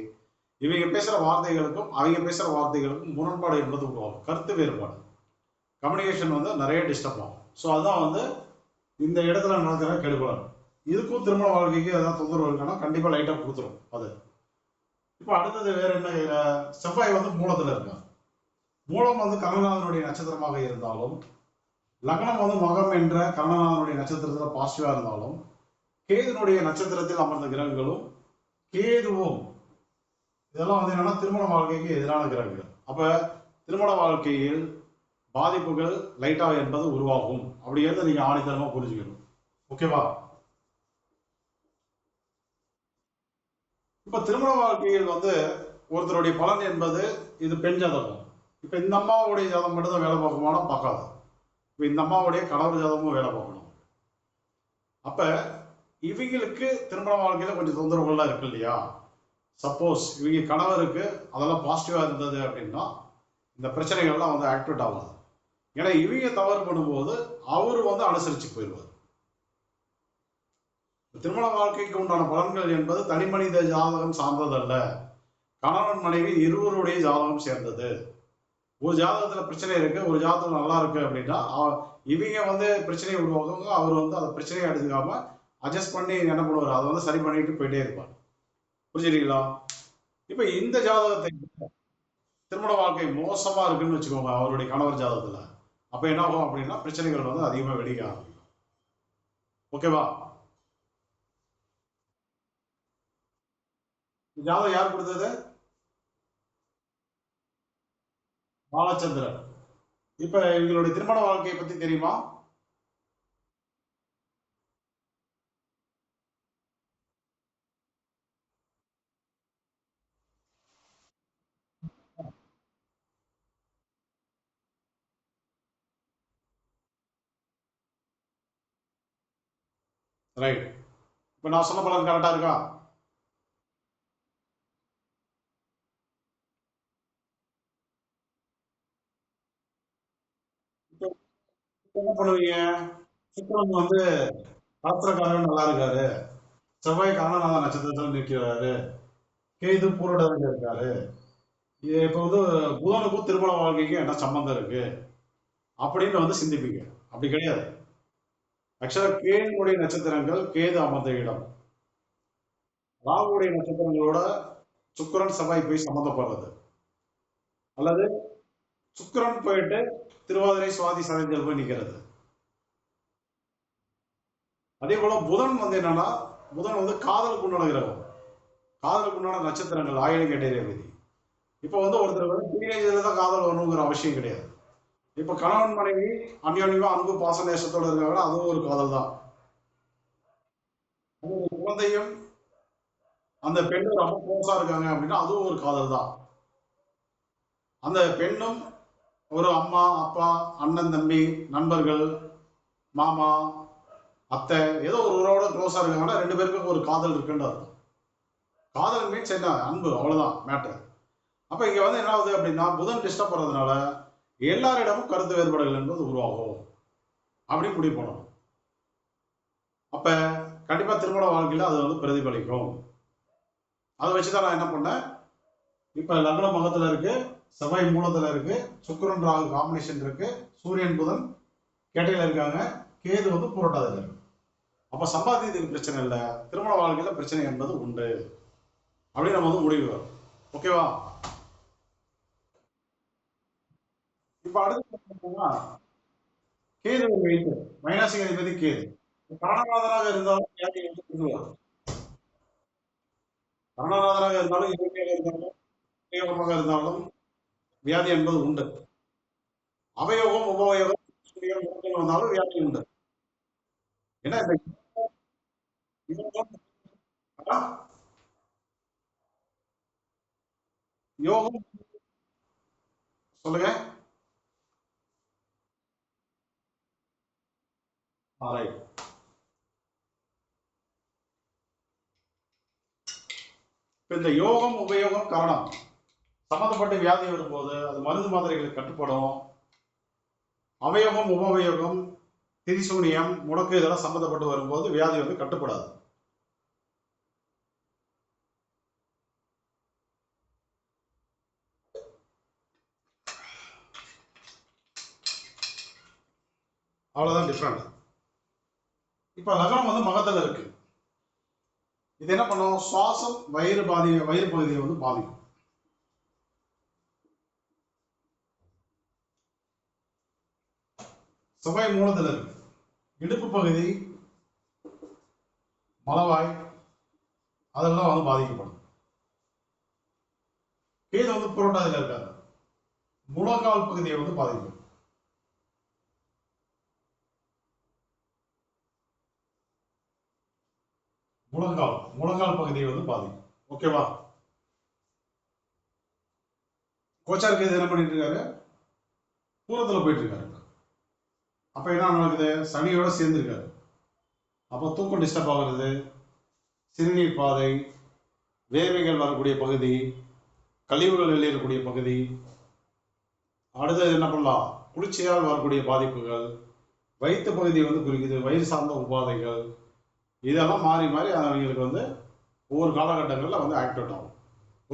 இவங்க பேசுகிற வார்த்தைகளுக்கும் அவங்க பேசுகிற வார்த்தைகளுக்கும் முரண்பாடு என்பது உருவாகும். கருத்து வேறுபாடு, கம்யூனிகேஷன் வந்து நிறைய டிஸ்டர்ப் ஆகும். ஸோ அதுதான் வந்து இந்த இடத்துல நடக்கிற கெடுபலன். இதுக்கும் திருமண வாழ்க்கைக்கு ஏதாவது தொந்தரவு இருக்குன்னா கண்டிப்பாக லைட்டாக கொடுத்துரும் அது. இப்போ அடுத்தது வேற என்ன, செவ்வாய் வந்து மூலத்தில் இருக்காங்க. மூலம் வந்து கருணாநாதனுடைய நட்சத்திரமாக இருந்தாலும், லக்னம் வந்து மகம் என்ற கருணாநாதனுடைய நட்சத்திரத்தில் பாசிட்டிவா இருந்தாலும், கேதுனுடைய நட்சத்திரத்தில் அமர்ந்த கிரகங்களும் கேதுவும் இதெல்லாம் வந்து என்னன்னா திருமண வாழ்க்கைக்கு எதிரான கிரகங்கள். அப்ப திருமண வாழ்க்கையில் பாதிப்புகள் லைட்டா என்பது உருவாகும். அப்படி இருந்து நீங்க ஆணித்தரமா புரிஞ்சுக்கணும். ஓகேவா? இப்ப திருமண வாழ்க்கையில் வந்து ஒருத்தருடைய பலன் என்பது இது பெண் ஜாதகம். இப்ப இந்த அம்மாவுடைய ஜாதகம் மட்டும் தான் வேலை பார்க்குமானா பார்க்காது. இப்ப இந்த அம்மாவுடைய கணவர் ஜாதகமும் வேலை பார்க்கணும். அப்ப இவங்களுக்கு திருமண வாழ்க்கையில கொஞ்சம் தொந்தரவுகள்லாம் இருக்கு இல்லையா? சப்போஸ் இவங்க கணவருக்கு அதெல்லாம் பாசிட்டிவா இருந்தது அப்படின்னா இந்த பிரச்சனைகள்லாம் வந்து ஆக்டிவேட் ஆகாது. ஏன்னா இவங்க தவறு பண்ணும்போது அவரு வந்து அனுசரிச்சு போயிடுவார். திருமண வாழ்க்கைக்கு உண்டான பலன்கள் என்பது தனி மனித ஜாதகம் சார்ந்ததல்ல, கணவன் மனைவி இருவருடைய ஜாதகம் சேர்ந்தது. ஒரு ஜாதகத்துல பிரச்சனை இருக்கு, ஒரு ஜாதகம் நல்லா இருக்கு அப்படின்னா இவங்க வந்து பிரச்சனையை உருவாக்குவாங்க, அவர் வந்து அந்த பிரச்சனையை எடுத்துக்காம அட்ஜஸ்ட் பண்ணி என்ன பண்ணுவார், அதை வந்து சரி பண்ணிட்டு போயிட்டே இருப்பார். புரிஞ்சுறீங்களா? இப்ப இந்த ஜாதகத்தை திருமண வாழ்க்கை மோசமா இருக்குன்னு வச்சுக்கோங்க அவருடைய கணவர் ஜாதகத்துல, அப்ப என்ன ஆகும் அப்படின்னா பிரச்சனைகள் வந்து அதிகமா வெடிக்க ஆரம்பிக்கும். ஓகேவா? ஜாதகம் யார் கொடுத்தது? பாலச்சந்திரன். இப்ப இவங்களுடைய திருமண வாழ்க்கையை பத்தி தெரியுமா? ரைட். இப்ப நான் சொன்ன பலன் கரெக்டா இருக்கா? இப்ப என்ன பண்ணுவீங்க? சுக்கிரன் வந்து கலத்திரக்காரன் நல்லா இருக்காரு, செவ்வாய் காரணநாத நட்சத்திரத்துல நிற்கிறாரு, கேது பூரடத்துல இருக்காரு, இப்ப வந்து புதனுக்கும் திருமண வாழ்க்கைக்கும் என்ன சம்பந்தம் இருக்கு அப்படின்னு வந்து சிந்திப்பீங்க. அப்படி கிடையாது. ஆக்சுவலா கேதுடைய நட்சத்திரங்கள் கேது அமர்ந்த இடம், ராகுடைய நட்சத்திரங்களோட சுக்கிரன் செவ்வாய் போய் சம்மந்தப்படுறது, அல்லது சுக்கிரன் போயிட்டு திருவாதிரை சுவாதி சதயத்தில் போய் நிக்கிறது. அதே போல புதன் வந்து என்னன்னா புதன் வந்து காதலுக்கு உண்டான கிரகம், காதலுக்கு உண்டான நட்சத்திரங்கள் ஆயிரம் கேட்டேரிய விதி. இப்ப வந்து ஒருத்தர் வந்து டீனேஜ்ல தான் காதல் வரணுங்கிற அவசியம் கிடையாது. இப்ப கணவன் மனைவி அந்யோன்யமா அன்பு பாச நேசத்தோட இருக்காங்கன்னா அதுவும் ஒரு காதல் தான். குழந்தையும் அந்த பெண்ணும் ரொம்ப க்ளோஸா இருக்காங்க அப்படின்னா அதுவும் ஒரு காதல் தான். அந்த பெண்ணும் ஒரு அம்மா அப்பா அண்ணன் தம்பி நண்பர்கள் மாமா அத்தை ஏதோ ஒரு உறவோட க்ளோஸா இருக்காங்கன்னா ரெண்டு பேருக்கும் ஒரு காதல் இருக்குன்னு அர்த்தம். காதல் மீன்ஸ் என்ன, அன்பு, அவ்வளவுதான் மேட்டர். அப்ப இங்க வந்து என்ன ஆகுது அப்படின்னா புதன் டிஸ்டர்ப் பண்றதுனால எல்லாரிடமும் கருத்து வேறுபாடுகள் என்பது உருவாகும் அப்படின்னு முடிவு பண்ணணும். அப்ப கண்டிப்பா திருமண வாழ்க்கையில அது வந்து பிரதிபலிக்கும். அதை வச்சுதான் நான் என்ன பண்ணேன், இப்ப லக்ன மகத்துல இருக்கு, செவ்வாய் மூலத்துல இருக்கு, சுக்கிரன் ராகு காம்பினேஷன் இருக்கு, சூரியன் புதன் கேட்டையில இருக்காங்க, கேது வந்து புரட்டாதில இருக்கு. அப்ப சம்பாத்தியத்துக்கு பிரச்சனை இல்லை, திருமண வாழ்க்கையில பிரச்சனை என்பது உண்டு அப்படின்னு நம்ம வந்து முடிவு வரும். ஓகேவா? இப்ப அடுத்து பார்த்தீங்கன்னா, கேது ஒரு வெயிட், மைனாசிங் அதிபதி கேது. கரணநாதனாக இருந்தாலும் வியாதி வந்து கொண்டுவார். கரணநாதனாக இருந்தாலும் இயற்கையாக இருந்தாலும் தீவிரமாக இருந்தாலும் வியாதி என்பது உண்டு. அவயோகம் உபயோகம் முடக்கம் வந்தாலும் வியாதி உண்டு. ஏன்னா இந்த யோகம், யோகம் சொல்லுங்க. ரைட். இப்ப இந்த யோகம் உபயோகம் கரணம் சம்பந்தப்பட்ட வியாதி வரும்போது அது மருந்து மாத்திரைகளுக்கு கட்டுப்படும். அவயோகம் உபயோகம் திரிசூனியம் முடக்கு இதெல்லாம் சம்பந்தப்பட்டு வரும்போது வியாதி வந்து கட்டுப்படாது. அவ்வளவுதான் டிஃபரெண்ட். இப்ப லக்னம் வந்து மகத்துல இருக்கு. இது என்ன பண்ணும், சுவாசம் வயிறு பகுதியை வந்து பாதிக்கும். செவ்வாய் மூலத்துல இருக்கு, இடுப்பு பகுதி, மலவாய் அதெல்லாம் வந்து பாதிக்கப்படும். கேது வந்து புரோட்டாதில இருக்காரு, முழங்கால் பகுதியை வந்து பாதிக்கும். முழங்கால் பகுதியை வந்து பாதிக்கும். ஓகேவா? கோச்சார் கேது என்ன பண்ணிட்டு இருக்காரு, பூரத்துல போயிட்டு இருக்காரு. அப்ப என்ன நடக்குது, சனியோட சேர்ந்திருக்காரு. அப்ப தூக்கம் டிஸ்டர்ப் ஆகுறது, சிறுநீர் பாதை, வேர்வைகள் வரக்கூடிய பகுதி, கழிவுகள் வெளியேறக்கூடிய பகுதி, அடுத்தது என்ன பண்ணலாம், குளிர்ச்சியால் வரக்கூடிய பாதிப்புகள், வயிற்று பகுதி வந்து குறிக்குது, வயிறு சார்ந்த உபாதைகள், இதெல்லாம் மாறி மாறி அவங்களுக்கு வந்து ஒவ்வொரு காலகட்டங்களில் வந்து ஆக்டிவேட் ஆகும்.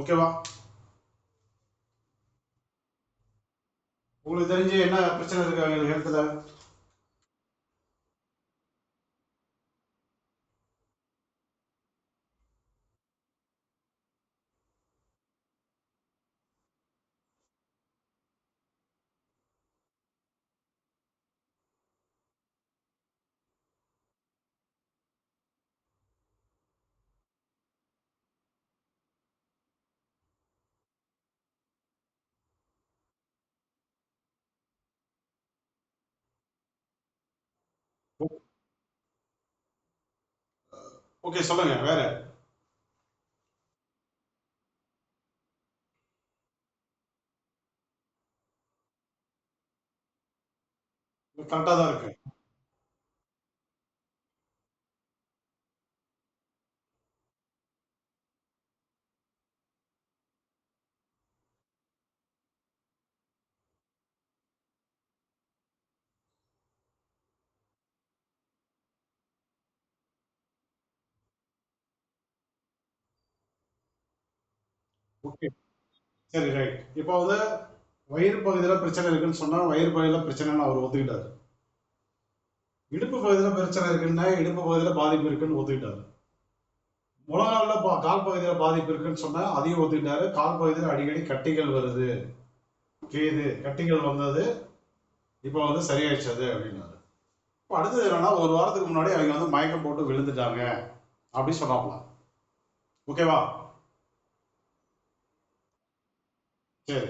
ஓகேவா? உங்களுக்கு தெரிஞ்சு என்ன பிரச்சனை இருக்கு அவங்களுக்கு ஹெல்த்ல? ஓகே, சொல்லுங்க வேற. கரெக்டா தான் இருக்கு. ஓகே, சரி, ரைட். இப்போ வந்து வயிறு பகுதியில் பிரச்சனை இருக்குன்னு சொன்னா வயிறு பகுதியில் பிரச்சனைன்னு அவர் ஒத்துக்கிட்டாரு. இடுப்பு பகுதியில் பிரச்சனை இருக்குன்னா இடுப்பு பகுதியில் பாதிப்பு இருக்குன்னு ஒத்துக்கிட்டாரு. முழங்கால கால் பகுதியில் பாதிப்பு இருக்குன்னு சொன்னா அதையும் ஒத்துக்கிட்டாரு. கால் பகுதியில் அடிக்கடி கட்டிகள் வருது, கேது கட்டிகள் வந்தது, இப்போ வந்து சரியாயிடுச்சு அது அப்படின்னாரு. இப்போ அடுத்தது என்னன்னா, ஒரு வாரத்துக்கு முன்னாடி அவங்க வந்து மயக்கம் போட்டு விழுந்துட்டாங்க அப்படின்னு சொன்னாப்ல. ஓகேவா? சரி.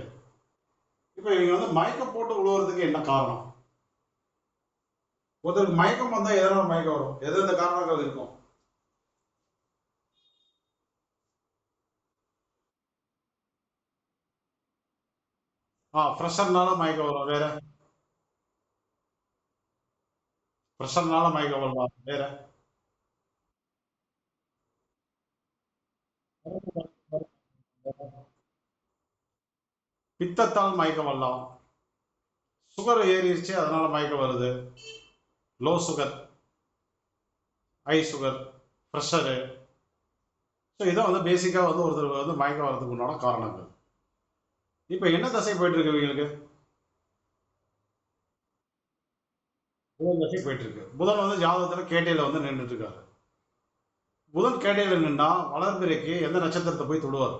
இப்போ இவங்க வந்து மயக்கம் போட்டு விழுவுறதுக்கு என்ன காரணம்? ஒருத்தருக்கு மயக்கம் வந்தா எதனால மயக்கம் வரும், எது எந்த காரணங்கள் இருக்கும்? ப்ரெஷர்னால மயக்கம் வரும், வேற? ப்ரெஷர்னால மயக்கம் வரலாம், வேற? பித்தத்தால் மயக்கம் வரலாம், சுகர் ஏறிடுச்சு அதனால மயக்கம் வருது, low sugar, high sugar, pressure, so இதான் வந்து பேசிக்கா வந்து ஒருத்தருக்கு வந்து மயக்கம் வர்றதுக்கு உண்டான காரணங்கள். இப்ப என்ன தசை போயிட்டு இருக்கு இவங்களுக்கு? புதன் தசை போயிட்டு இருக்கு. புதன் வந்து ஜாதகத்துல கேட்டையில வந்து நின்றுட்டு இருக்காரு. புதன் கேட்டையில நின்னா வளர்பிறைக்கு எந்த நட்சத்திரத்தை போய் தொடுவார்?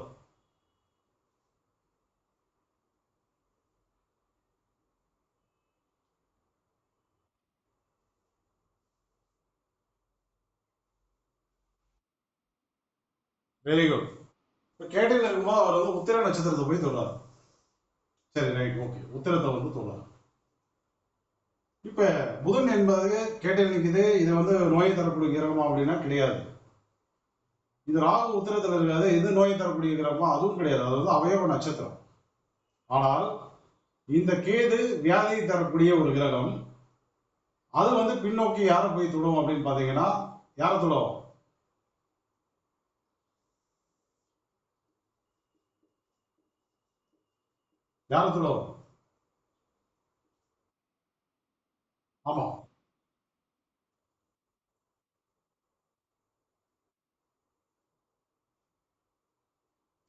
Very good. இப்ப கேட்டையில இருக்கும்போது அவர் வந்து உத்திர நட்சத்திரத்தை போய் தொடுறார். சரி, ரைட், ஓகே. உத்திரத்தை வந்து தொடுறார். இப்ப புதன் என்பது கேட்டையில் நிக்குது. இது வந்து நோயை தரக்கூடிய கிரகமா அப்படின்னா கிடையாது. இது ராகு உத்திரத்துல இருக்காது. இது நோயை தரக்கூடிய கிரகமா? அதுவும் கிடையாது. அது வந்து அவயவ நட்சத்திரம். ஆனால் இந்த கேது வியாதியை தரக்கூடிய ஒரு கிரகம். அது வந்து பின்னோக்கி யாரை போய் தொடும் அப்படின்னு பாத்தீங்கன்னா, யாரை தொடும்? யாரை தொடும்? ஆமா.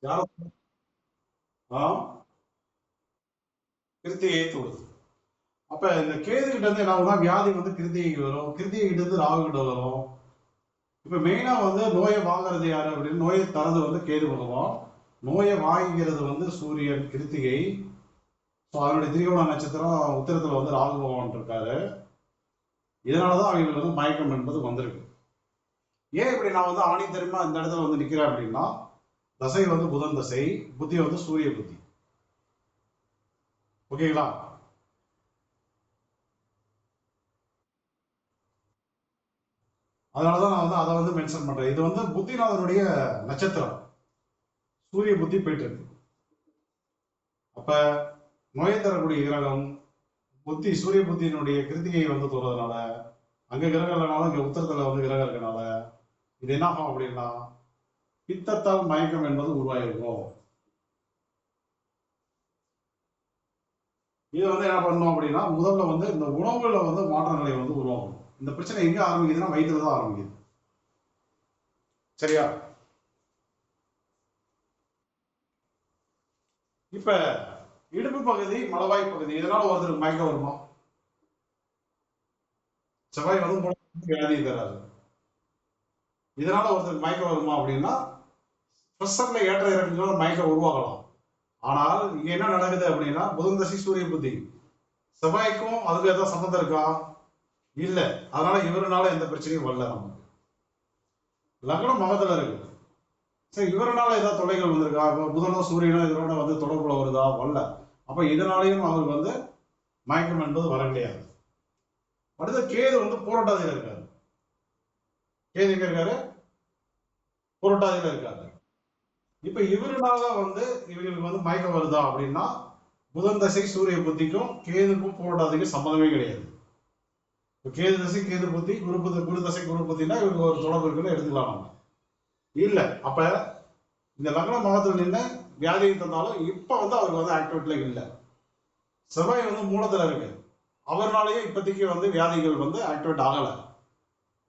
யாரை? ஆ, கிருத்திகையை தொடுது. அப்ப இந்த கேது கிட்ட இருந்து என்ன ஆகும்னா வியாதி வந்து கிருத்திகைக்கு வரும். கிருத்திகை கிட்ட இருந்து ராகு கிட்ட வரும். இப்ப மெயினா வந்து நோயை வாங்குறது யாரு அப்படின்னு, நோயை தரது வந்து கேது பகவான். நோயை வாங்கிக்கிறது வந்து சூரியன் கிருத்திகை. ஸோ அதனுடைய திரிகோண நட்சத்திரம் உத்திரத்துல வந்து ராகு பகவான் இருக்காரு. இதனாலதான் அவங்களுக்கு வந்து மயக்கம் என்பது வந்திருக்கு. ஏன் இப்படி நான் வந்து ஆணித்தரமா இந்த இடத்துல வந்து நிக்கிறேன் அப்படின்னா, தசை வந்து புதன் தசை, புத்தி வந்து சூரிய புத்தி. ஓகேங்களா? அதனாலதான் நான் வந்து அதை வந்து மென்ஷன் பண்றேன். இது வந்து புத்திநாதனுடைய நட்சத்திரம். சூரிய புத்தி போயிட்டு இருக்கு. அப்ப நோயை தரக்கூடிய கிரகம் புத்தி, சூரிய புத்தியினுடைய கிருத்திகை வந்து தோறதுனால, அங்க கிரகம் இல்லைனாலும் இங்க உத்தரத்துல வந்து கிரகம் இருக்கனால இது என்ன ஆகும் அப்படின்னா, பித்தத்தால் மயக்கம் என்பது உருவாயிருக்கும். இது வந்து என்ன பண்ணணும் அப்படின்னா, முதல்ல வந்து இந்த உணவுல வந்து மாற்றங்களை வந்து உருவாக்கணும். இந்த பிரச்சனை எங்க ஆரம்பிக்குதுன்னா வயிற்றுல தான் ஆரம்பிக்குது. சரியா? இப்ப இடுப்பு பகுதி, மலவாய் பகுதி இதனால ஒருத்தருக்கு மயக்கம் வருமா? செவ்வாய் வந்து மூளைக்கு வியாதியை தராது. இதனால ஒருத்தருக்கு மயக்கம் வருமா அப்படின்னா, பிரஷர்ல ஏற்ற இறக்கங்கள மயக்கம் உருவாகலாம். ஆனால் இங்க என்ன நடக்குது அப்படின்னா, புதன் தசை சூரிய புத்தி. செவ்வாய்க்கும் அதுக்கு ஏதாவது சம்மந்தம் இருக்கா? இல்ல. அதனால இவருனால எந்த பிரச்சனையும் வரல நமக்கு. லக்னம் மகத்துல இருக்கு. சரி, இவருனால ஏதாவது தொல்லைகள் வந்திருக்கா? இப்ப புதனோ சூரியனோ இதனோட வந்து தொடர்புல வருதா? வரல. அப்ப இதனாலையும் அவருக்கு வந்து மயக்கம் என்பது வர கிடையாது. அடுத்த கேது வந்து போராட்டாதியில இருக்காரு. கேது எங்க இருக்காரு? புரட்டாதியில இருக்காரு. இப்ப இவருனால வந்து இவங்களுக்கு வந்து மயக்கம் வருதா அப்படின்னா, புதன் தசை சூரிய புத்திக்கும் கேதுக்கும் புரட்டாதிக்கும் சம்மந்தமே கிடையாது. இப்ப கேது தசை கேது புத்தி, குரு தசை குரு புத்தினா இவருக்கு ஒரு தொடர்பு இருக்குன்னு எடுத்துக்கலாம் நம்ம. இல்ல. அப்ப இந்த லக்ன மகத்துல நின்று வியாதியை தந்தாலும் இப்ப வந்து அவருக்கு வந்து ஆக்டிவேட்ல இல்ல. செவ்வாய் வந்து மூலத்துல இருக்கு. அவர்னாலயே இப்போதைக்கு வந்து வியாதிகள் வந்து ஆக்டிவேட் ஆகல.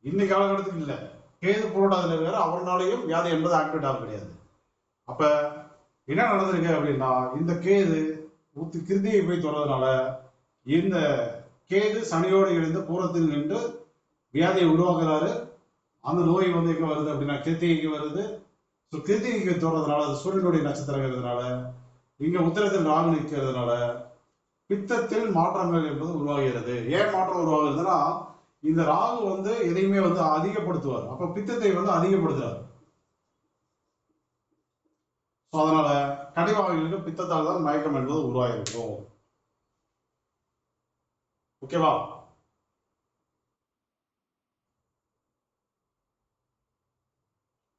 இன்னைக்கு காலகட்டத்துக்கு இல்ல. கேது புரட்டாதியில இருக்காரு. அவர்னாலையும் வியாதி என்பது ஆக்டிவேட் ஆக கிடையாது. அப்ப என்ன நடந்திருக்கு அப்படின்னா, இந்த கேது கிருத்தியை போய் தொடர்றதுனால இந்த கேது சனியோடு இணைந்து பூரத்தில் நின்று வியாதியை உருவாக்குறாரு. அந்த நோய் வந்து எங்க வருது அப்படின்னா கிருத்திகைக்கு வருது. ஸோ கிருத்திகைக்கு தொடர்றதுனால, அது சூரியனுடைய நட்சத்திரங்கிறதுனால, இங்க உத்தரத்தில் ராகு நிற்கிறதுனால பித்தத்தில் மாற்றங்கள் என்பது உருவாகிறது. ஏன் மாற்றம் உருவாகுதுன்னா, இந்த ராகு வந்து எதையுமே வந்து அதிகப்படுத்துவார். அப்ப பித்தத்தை வந்து அதிகப்படுத்துறாரு. ஸோ அதனால கடிவாளர்களுக்கு பித்தத்தால் தான் மயக்கம் என்பது உருவாகிருக்கும். ஓகேவா?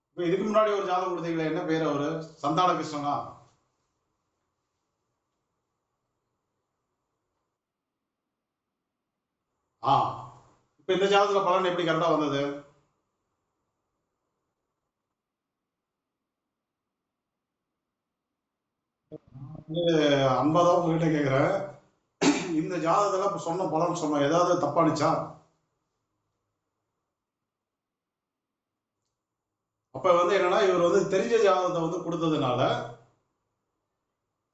இப்ப இதுக்கு முன்னாடி ஒரு ஜாதகம் கொடுத்தீங்களே, என்ன பேர் அவரு? சந்தான கிருஷ்ணனா? ஆ. இப்ப இந்த ஜாதகத்துல பலன் எப்படி கரெக்டா வந்தது? வந்து அன்பதா உங்ககிட்ட கேக்குறேன். இந்த ஜாதகத்துல இப்ப சொன்ன பலன் சொன்ன ஏதாவது தப்பானுச்சா? அப்ப வந்து என்னன்னா இவர் வந்து தெரிஞ்ச ஜாதகத்தை வந்து கொடுத்ததுனால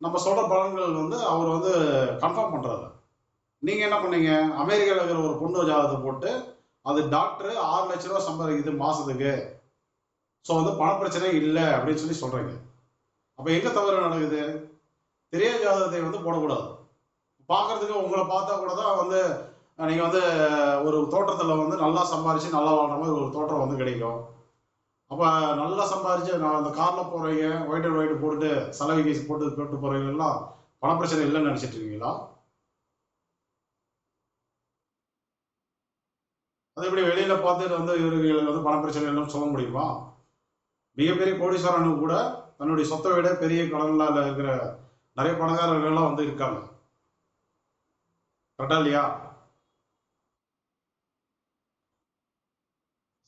நம்ம சொல்ற பலன்கள் வந்து அவர் வந்து கன்ஃபார்ம் பண்றாரு. நீங்க என்ன பண்ணீங்க? அமெரிக்காவில் இருக்கிற ஒரு பொண்ணு ஜாதகத்தை போட்டு அது டாக்டர் 6 லட்சம் ரூபாய் சம்பாதிக்குது மாசத்துக்கு, ஸோ வந்து பணப்பிரச்சனை இல்லை அப்படின்னு சொல்லி சொல்றீங்க. அப்ப எங்க தவறு நடக்குது? தெரியாத ஜாதகத்தை வந்து போடக்கூடாது. பார்க்கறதுக்கு உங்களை பார்த்தா கூட தான் வந்து நீங்க வந்து ஒரு தோற்றத்துல வந்து நல்லா சம்பாரிச்சு நல்லா வாழ்ற மாதிரி ஒரு தோற்றம் வந்து கிடைக்கும். அப்ப நல்லா சம்பாரிச்சு நான் அந்த கார்ல போறீங்க, ஒயிட் அண்ட் ஒயிட் போட்டுட்டு சலவை கேஸ் போட்டு போறவங்க எல்லாம் பணப்பிரச்சனை இல்லைன்னு நினைச்சிட்டு இருக்கீங்களா? அது எப்படி வெளியில பார்த்துட்டு வந்து இவர்களுக்கு வந்து பணப்பிரச்சனை இல்லைன்னு சொல்ல முடியுமா? மிகப்பெரிய கோடீஸ்வரனுக்கு கூட தன்னுடைய சொத்தை விட பெரிய கடன்ல இருக்கிற நிறைய பணக்காரர்கள் எல்லாம் வந்து இருக்காங்க. கரெக்டா இல்லையா?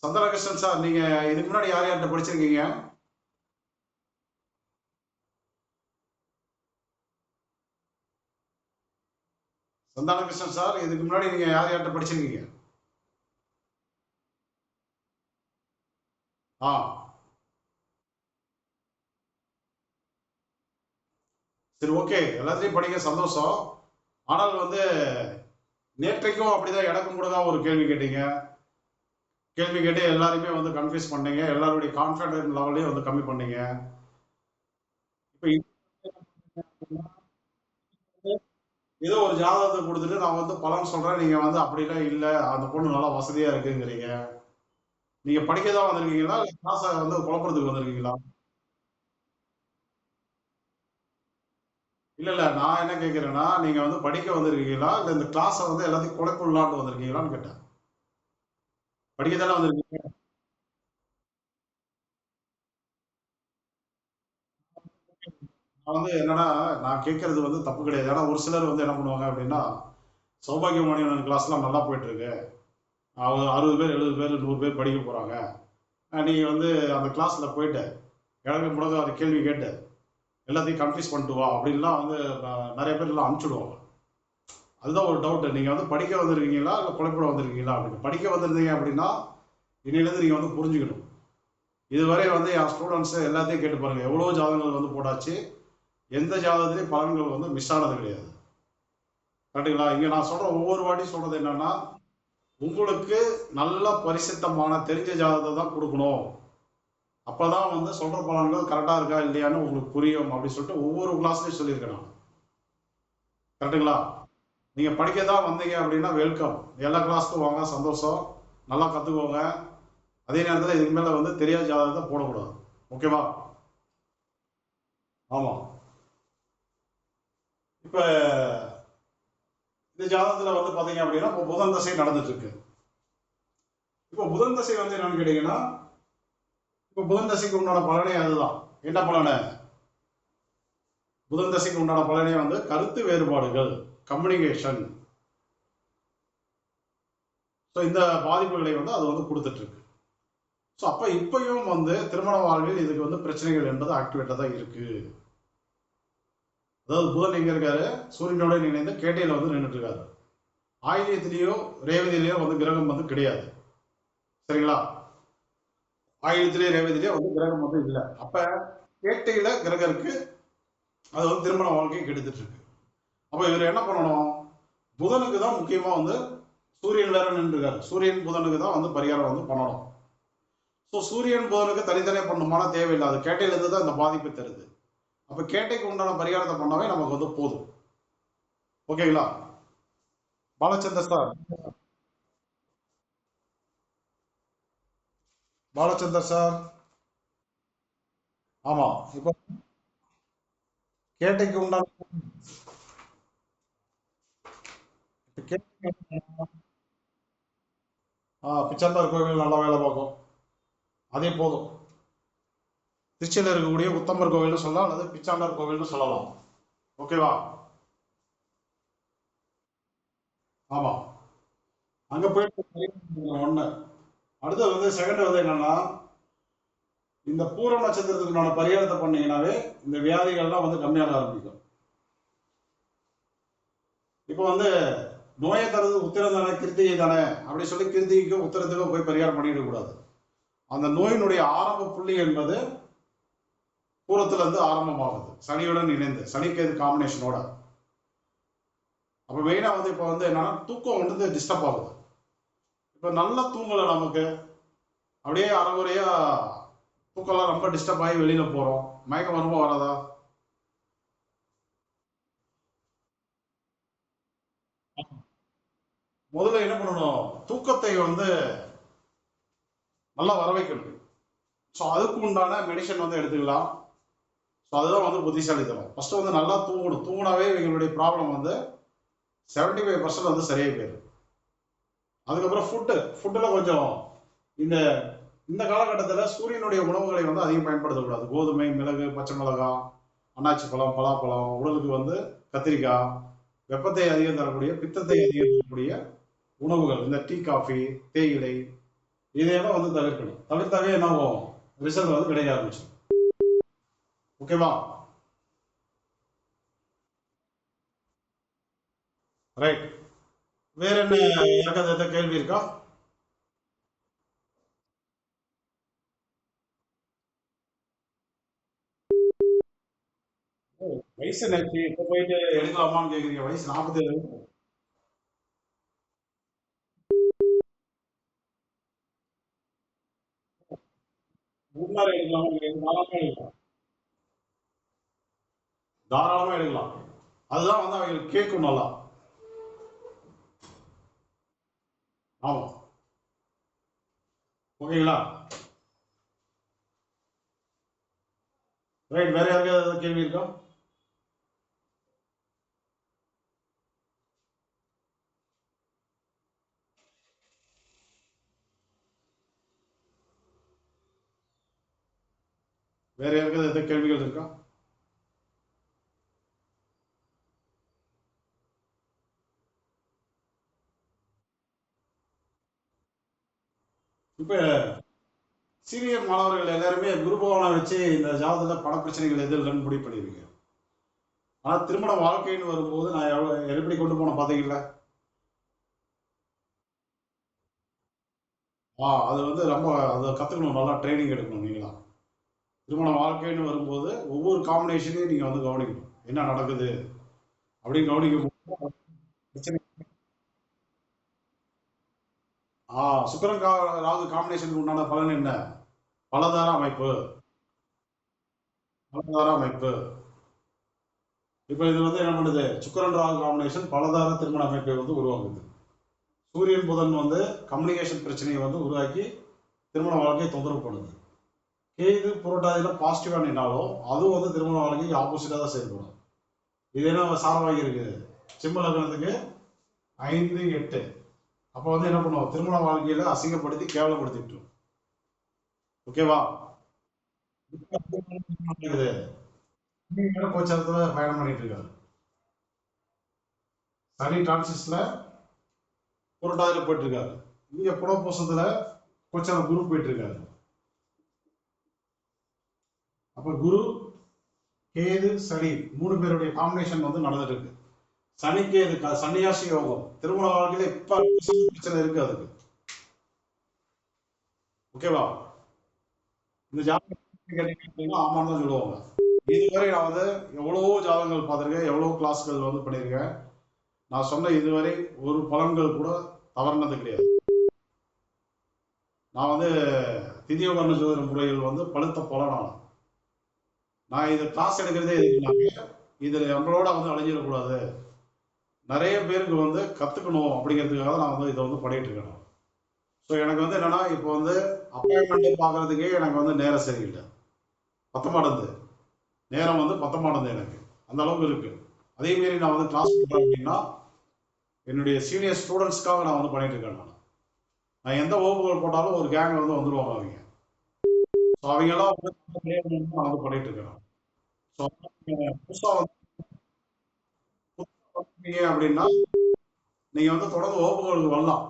சந்திரகிருஷ்ணன் சார், நீங்க இதுக்கு முன்னாடி யார் யார்கிட்ட படிச்சிருக்கீங்க? சந்தானகிருஷ்ணன் சார், இதுக்கு முன்னாடி நீங்க யார் யார்கிட்ட படிச்சிருக்கீங்க? ஆ, சரி, ஓகே, எல்லாத்தையும் படிக்க சந்தோஷம். ஆனால் வந்து நேற்றைக்கும் அப்படிதான் எனக்கும் கூட தான் ஒரு கேள்வி கேட்டீங்க. கேள்வி கேட்டு எல்லாருமே வந்து கன்ஃபியூஸ் பண்ணீங்க. எல்லாருடைய கான்ஃபிடன்ட் லெவலையும் வந்து கம்மி பண்ணீங்க. இப்ப ஏதோ ஒரு ஜாதகத்தை கொடுத்துட்டு நான் வந்து பலன் சொல்றேன், நீங்க வந்து அப்படிலாம் இல்ல, அந்த பொண்ணு நல்லா வசதியா இருக்குங்கிறீங்க. நீங்க படிக்க தான் வந்திருக்கீங்களா, இல்ல கிளாஸ வந்து குழப்பறதுக்கு வந்திருக்கீங்களா? இல்ல இல்ல, நான் என்ன கேட்கிறேன்னா, நீங்க வந்து படிக்க வந்திருக்கீங்களா, இல்ல இந்த கிளாஸ வந்து எல்லாத்தையும் குழப்பி விடலாம்னு வந்திருக்கீங்களான்னு கேட்டேன். படிக்க தானே வந்திருக்கீங்க. நான் வந்து என்னன்னா, நான் கேட்கறது வந்து தப்பு கிடையாது. ஆனா ஒரு சிலர் வந்து என்ன பண்ணுவாங்க அப்படின்னா, சௌபாகியமணியன் கிளாஸ்லாம் நல்லா போயிட்டு இருக்கு, அவங்க 60 பேர் 70 பேர் 100 பேர் படிக்க போறாங்க, நீங்க வந்து அந்த கிளாஸ்ல போயிட்டு எனக்கு முடங்காத கேள்வி கேட்டு எல்லாத்தையும் கன்ஃபியூஸ் பண்ணிட்டு வா அப்படின்லாம் வந்து நிறைய பேர் எல்லாம் அனுப்பிச்சுடுவாங்க. அதுதான் ஒரு டவுட். நீங்க வந்து படிக்க வந்திருக்கீங்களா, இல்ல குழப்பிட வந்திருக்கீங்களா அப்படின்னு. படிக்க வந்திருந்தீங்க அப்படின்னா இன்னிலிருந்து நீங்க வந்து புரிஞ்சுக்கணும். இதுவரை வந்து என் ஸ்டூடெண்ட்ஸ் எல்லாத்தையும் கேட்டு பாருங்க, எவ்வளவு ஜாதகங்கள் வந்து போட்டாச்சு, எந்த ஜாதகத்திலையும் பலன்கள் வந்து மிஸ் ஆனது கிடையாது. கரெக்டுங்களா? இங்க நான் சொல்ற ஒவ்வொரு வாட்டி சொல்றது என்னன்னா, உங்களுக்கு நல்ல பரிசுத்தமான தெரிஞ்ச ஜாதகத்தை தான் கொடுக்கணும். அப்பதான் வந்து சொல்ற பலன்கள் கரெக்டா இருக்கா இல்லையான்னு உங்களுக்கு புரியும் அப்படின்னு சொல்லிட்டு ஒவ்வொரு கிளாஸ்லயும் சொல்லியிருக்கேன் நான். கரெக்டுங்களா? நீங்க படிக்க தான் வந்தீங்க அப்படின்னா வெல்கம். எல்லா கிளாஸ்க்கும் வாங்க, சந்தோஷம். நல்லா கத்துக்கோங்க. அதே நேரத்தில் இதுக்கு மேல வந்து தெரியாத ஜாதகத்தை போடக்கூடாது. ஓகேவா? ஆமா. இப்ப இந்த ஜாதகத்துல வந்து பாத்தீங்க அப்படின்னா இப்போ புதன் தசை நடந்துட்டு இருக்கு. இப்போ புதன் தசை வந்து என்னன்னு கேட்டீங்கன்னா, இப்போ புதன் தசைக்கு உண்டான பலனே அதுதான். என்ன பலனை? புதன் தசைக்கு உண்டான பலனே வந்து கருத்து வேறுபாடுகள், கம்யூனிகேஷன். ஸோ இந்த பாதிப்புகளை வந்து அது வந்து கொடுத்துட்டு இருக்கு. ஸோ அப்ப இப்பயும் வந்து திருமண வாழ்வில் இதுக்கு வந்து பிரச்சனைகள் என்பது ஆக்டிவேட்டா தான் இருக்கு. அதாவது புதன் எங்க இருக்காரு? சூரியனோட இணைந்து கேட்டையில வந்து நின்றுட்டு இருக்காரு. ஆயில்யத்திலேயோ ரேவதியிலேயோ வந்து கிரகம் வந்து கிடையாது. சரிங்களா? ஆயில்யத்திலேயே ரேவதியிலேயோ வந்து கிரகம் வந்து இல்லை. அப்ப கேட்டையில கிரகம் இருக்கு. அது வந்து திருமண வாழ்க்கையை கெடுத்துட்டு இருக்கு. அப்ப இவர் என்ன பண்ணணும்? புதனுக்கு தான் முக்கியமா வந்து சூரியன் வேற நின்று இருக்காரு. சூரியன் புதனுக்கு தான் வந்து பரிகாரம் வந்து பண்ணணும். ஸோ சூரியன் புதனுக்கு தனித்தனியா பண்ணணுமான தேவையில்லை. அது கேட்டையில இருந்து தான் இந்த பாதிப்பு தருது. அப்ப கேட்டைக்கு உண்டான பரிகாரத்தை பண்ணாவே நமக்கு வந்து போதும். ஓகேங்களா? Balachander sir, Balachander sir. ஆமா. இப்போ கேட்டைக்கு உண்டான பிச்சந்தார் கோவில் நல்லா வேலை பார்க்கும். அதே போதும். திருச்சியில் இருக்கக்கூடிய உத்தமர் கோவில்னு சொல்லலாம், அல்லது பிச்சாண்டார் கோவில்னு சொல்லலாம். ஓகேவா? ஆமா. அங்க போயிட்டு ஒண்ணு. அடுத்து வந்து செகண்ட் வந்து என்னன்னா, இந்த பூர நட்சத்திரத்துக்குண்டான பரிகாரத்தை பண்ணீங்கன்னாவே இந்த வியாதிகள்லாம் வந்து கம்மியாக ஆரம்பிக்கும். இப்போ வந்து நோயை தருவது உத்திரம் தானே, கிருத்திகை தானே அப்படி சொல்லி கிருத்திகைக்கும் உத்திரத்துக்கும் போய் பரிகாரம் பண்ணிட கூடாது. அந்த நோயினுடைய ஆரம்ப புள்ளி என்பது பூரத்துல இருந்து ஆரம்பமாகுது, சனியுடன் இணைந்து, சனிக்கேது காம்பினேஷனோட. அப்ப மெயினா வந்து இப்ப வந்து என்னன்னா தூக்கம் வந்து டிஸ்டர்ப் ஆகுது. இப்ப நல்லா தூங்கல நமக்கு, அப்படியே அறகுறையா தூக்கம்லாம் ரொம்ப டிஸ்டர்ப் ஆகி வெளியில போறோம், மயக்கம் வருமா வராதா? முதல்ல என்ன பண்ணணும், தூக்கத்தை வந்து நல்லா வர வைக்கணும். ஸோ அதுக்கு உண்டான மெடிசன் வந்து எடுத்துக்கலாம். ஸோ அதுதான் வந்து புத்திசாலித்தனம். ஃபர்ஸ்ட் வந்து நல்லா தூங்கணும். தூங்கினாவே எங்களுடைய ப்ராப்ளம் வந்து 75% வந்து சரியாகி போயிடும். அதுக்கப்புறம் ஃபுட்டில் கொஞ்சம் இந்த இந்த காலகட்டத்தில் சூரியனுடைய உணவுகளை வந்து அதிகம் பயன்படுத்தக்கூடாது. கோதுமை, மிளகு, பச்சை மிளகாய், அன்னாச்சி பழம், பலாப்பழம், உடலுக்கு வந்து கத்திரிக்காய், வெப்பத்தை அதிகம் தரக்கூடிய, பித்தத்தை அதிகம் தரக்கூடிய உணவுகள், இந்த டீ, காஃபி, தேயிலை, இதையெல்லாம் வந்து தவிர்க்கணும். தவிர்த்தாவே என்ன ஆகும், ரிசல்ட் வந்து கிடைக்க ஆரம்பிச்சிடும். ஓகேவா? ரைட். வேற என்ன, யாருக்காவது ஏதாவது கேள்வி இருக்கா? வயசு நினைச்சு இப்ப போயிட்டு எடுக்கலாமான்னு கேக்குறீங்க. வயசு 47. முன்னாடி எடுக்கலாமா கேக்குறீங்க. தாராளமா எடுக்கலாம். தாராளமா எடுக்கலாம். அதுதான் வந்து அவங்களுக்கு கேட்கும் நல்லா. ஆமா. ஓகேங்களா? ரைட். வேற யாருக்காவது ஏதாவது கேள்வி இருக்கா? வேற யாருக்காவது ஏதாவது கேள்விகள் இருக்கா? இப்ப சீனியர் மாணவர்கள் எல்லாருமே குரு பகவானை வச்சு இந்த ஜாதகத்துல பண பிரச்சனைகள் எது இல்லைன்னு முடிவு பண்ணிருக்கீங்க. ஆனா திருமண வாழ்க்கைன்னு வரும்போது நான் எப்படி கொண்டு போன பாத்தீங்களா? அது வந்து ரொம்ப அதை கத்துக்கணும், நல்லா ட்ரைனிங் எடுக்கணும் நீங்களா. திருமண வாழ்க்கைன்னு வரும்போது ஒவ்வொரு காம்பினேஷனையும் நீங்க வந்து கவனிக்கணும், என்ன நடக்குது அப்படின்னு கவனிக்கும் போது பிரச்சனை. சுக்கிரன் ராகு காம்பினேஷனுக்கு உண்டான பலன் என்ன? பலதார அமைப்பு. பலதார அமைப்பு. இப்ப இது வந்து என்ன பண்ணுது, சுக்கிரன் ராகு காம்பினேஷன் பலதார திருமண அமைப்பை வந்து உருவாக்குது. சூரியன் புதன் வந்து கம்யூனிகேஷன் பிரச்சனையை வந்து உருவாக்கி திருமண வாழ்க்கையை தொந்தரவு பண்ணுது. கேது புரட்டாதியில பாசிட்டிவா நின்னாலும் அதுவும் வந்து திருமண வாழ்க்கைக்கு ஆப்போசிட்டா தான் செயல்படும். இது என்ன சாரவாகி இருக்கு, சிம்ம லக்னத்துக்கு 5, 8. அப்ப வந்து என்ன பண்ணுவோம், திருமண வாழ்க்கையில அசிங்கப்படுத்தி கேவலப்படுத்திட்டு. ஓகேவா? இருக்குது. கோச்சாரத்துல பயணம் பண்ணிட்டு இருக்காரு. சனி டிரான்சிஸ்ல புரட்டாதியில போயிட்டு இருக்காரு. இங்க புனர்பூசத்துல கோச்சாரம் குரு போயிட்டு இருக்காரு. அப்ப குரு, கேது, சனி 3 பேருடைய காம்பினேஷன் வந்து நடந்துட்டு இருக்கு. சனிக்கு சன்னியாசி யோகம். திருமண வாழ்க்கையில இப்ப பிரச்சனை இருக்கு அதுக்கு. ஓகேவா? இந்த ஜாதகம் ஆமான்னு தான் சொல்லுவாங்க. இதுவரை நான் வந்து எவ்வளவோ ஜாதகங்கள் பார்த்திருக்கேன், எவ்வளவோ கிளாஸ்கள் வந்து பண்ணியிருக்கேன். நான் சொன்ன இதுவரை ஒரு பலன்கள் கூட தவறுனது கிடையாது. நான் வந்து திதியோகர்ண ஜோதிட முறைகள் வந்து பழுத்த பலனான. நான் இதை கிளாஸ் எடுக்கிறதே எதுக்குனாக்க, இதுல நம்மளோட வந்து அழிஞ்சிடக்கூடாது, நிறைய பேருக்கு வந்து கத்துக்கணும் அப்படிங்கிறதுக்காக நான் வந்து இதை வந்து பண்ணிட்டு இருக்கேன். ஸோ எனக்கு வந்து என்னன்னா, இப்போ வந்து அப்பாயின்மெண்ட் பார்க்கறதுக்கே எனக்கு வந்து நேரம் சரியில்லை, பத்த மாட்டேங்குது. நேரம் வந்து பத்த மாட்டேங்குது எனக்கு, அந்த அளவுக்கு இருக்கு. அதே மாரி நான் வந்து கிளாஸ் பண்றேன் அப்படின்னா என்னுடைய சீனியர் ஸ்டூடெண்ட்ஸ்க்காக நான் வந்து பண்ணிட்டு இருக்கேன். நான் எந்த வகுப்புகள் போட்டாலும் ஒரு கேங் வந்து வந்துருவாங்க அவங்க. ஸோ அவங்க எல்லாம் வந்து நான் வந்து பண்ணிட்டு இருக்கேன். ஸோ புதுசா வந்தீங்க அப்படின்னா நீங்க வந்து தொடர்ந்து வகுப்புகளுக்கு வரலாம்.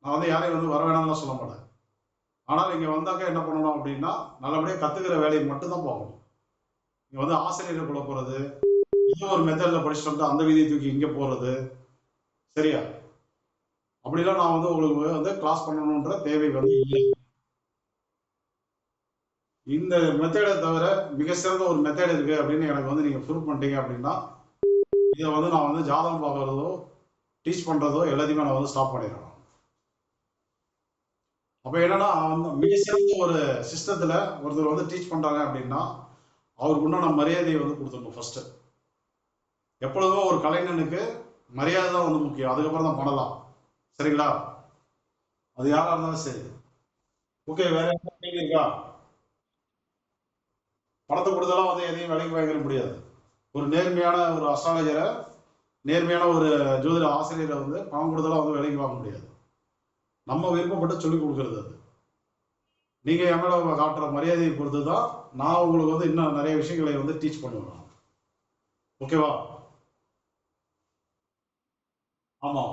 நான் வந்து யாரையும் வந்து வர வேணாம்னு சொல்ல மாட்டேன். ஆனால் இங்க வந்தாக்க என்ன பண்ணணும் அப்படின்னா, நல்லபடியா கத்துக்கிற வேலையை மட்டும் தான் பார்க்கணும். இங்க வந்து ஆசிரியரை குழப்புறது, இது ஒரு மெத்தட்ல படிச்சுட்டு வந்து அந்த விதியை தூக்கி இங்க போறது சரியா? அப்படிலாம் நான் வந்து உங்களுக்கு வந்து கிளாஸ் பண்ணணுன்ற தேவை வந்து இல்லை. இந்த மெத்தடை தவிர மிக சிறந்த ஒரு மெத்தட் இருக்கு அப்படின்னு எனக்கு வந்து நீங்க ப்ரூவ் பண்ணிட்டீங்க அப்படின்னா இதை வந்து நான் வந்து ஜாதகம் பார்க்கறதோ டீச் பண்றதோ எல்லாத்தையுமே நான் வந்து ஸ்டாப் பண்ணிடுறேன். அப்ப என்னன்னா மிக சிறந்த ஒரு சிஸ்டத்துல ஒருத்தர் வந்து டீச் பண்றாங்க அப்படின்னா அவருக்கு உண்டான மரியாதையை வந்து கொடுத்துடணும் ஃபர்ஸ்ட். எப்பொழுதுமே ஒரு கலைஞனுக்கு மரியாதை தான் வந்து முக்கியம், அதுக்கப்புறம் தான் பண்ணலாம். சரிங்களா? அது யாரா இருந்தாலும் சரி. ஓகே, வேற என்ன கேள்வி இருக்கா? பணத்தை கொடுத்தாலும் வந்து எதையும் விலைக்கு வாங்கிட முடியாது. ஒரு நேர்மையான ஒரு அஸ்ட்ராலஜரை, நேர்மையான ஒரு ஜோதிட ஆசிரியரை வந்து பணம் கொடுத்தாலும் வந்து விலைக்கு வாங்க முடியாது. நம்ம விருப்பப்பட்டு சொல்லிக் கொடுக்கறது அது. நீங்க என் மேல காட்டுற மரியாதையை பொறுத்து தான் நான் உங்களுக்கு வந்து இன்னும் நிறைய விஷயங்களை வந்து டீச் பண்ணுவேன். ஓகேவா? ஆமா.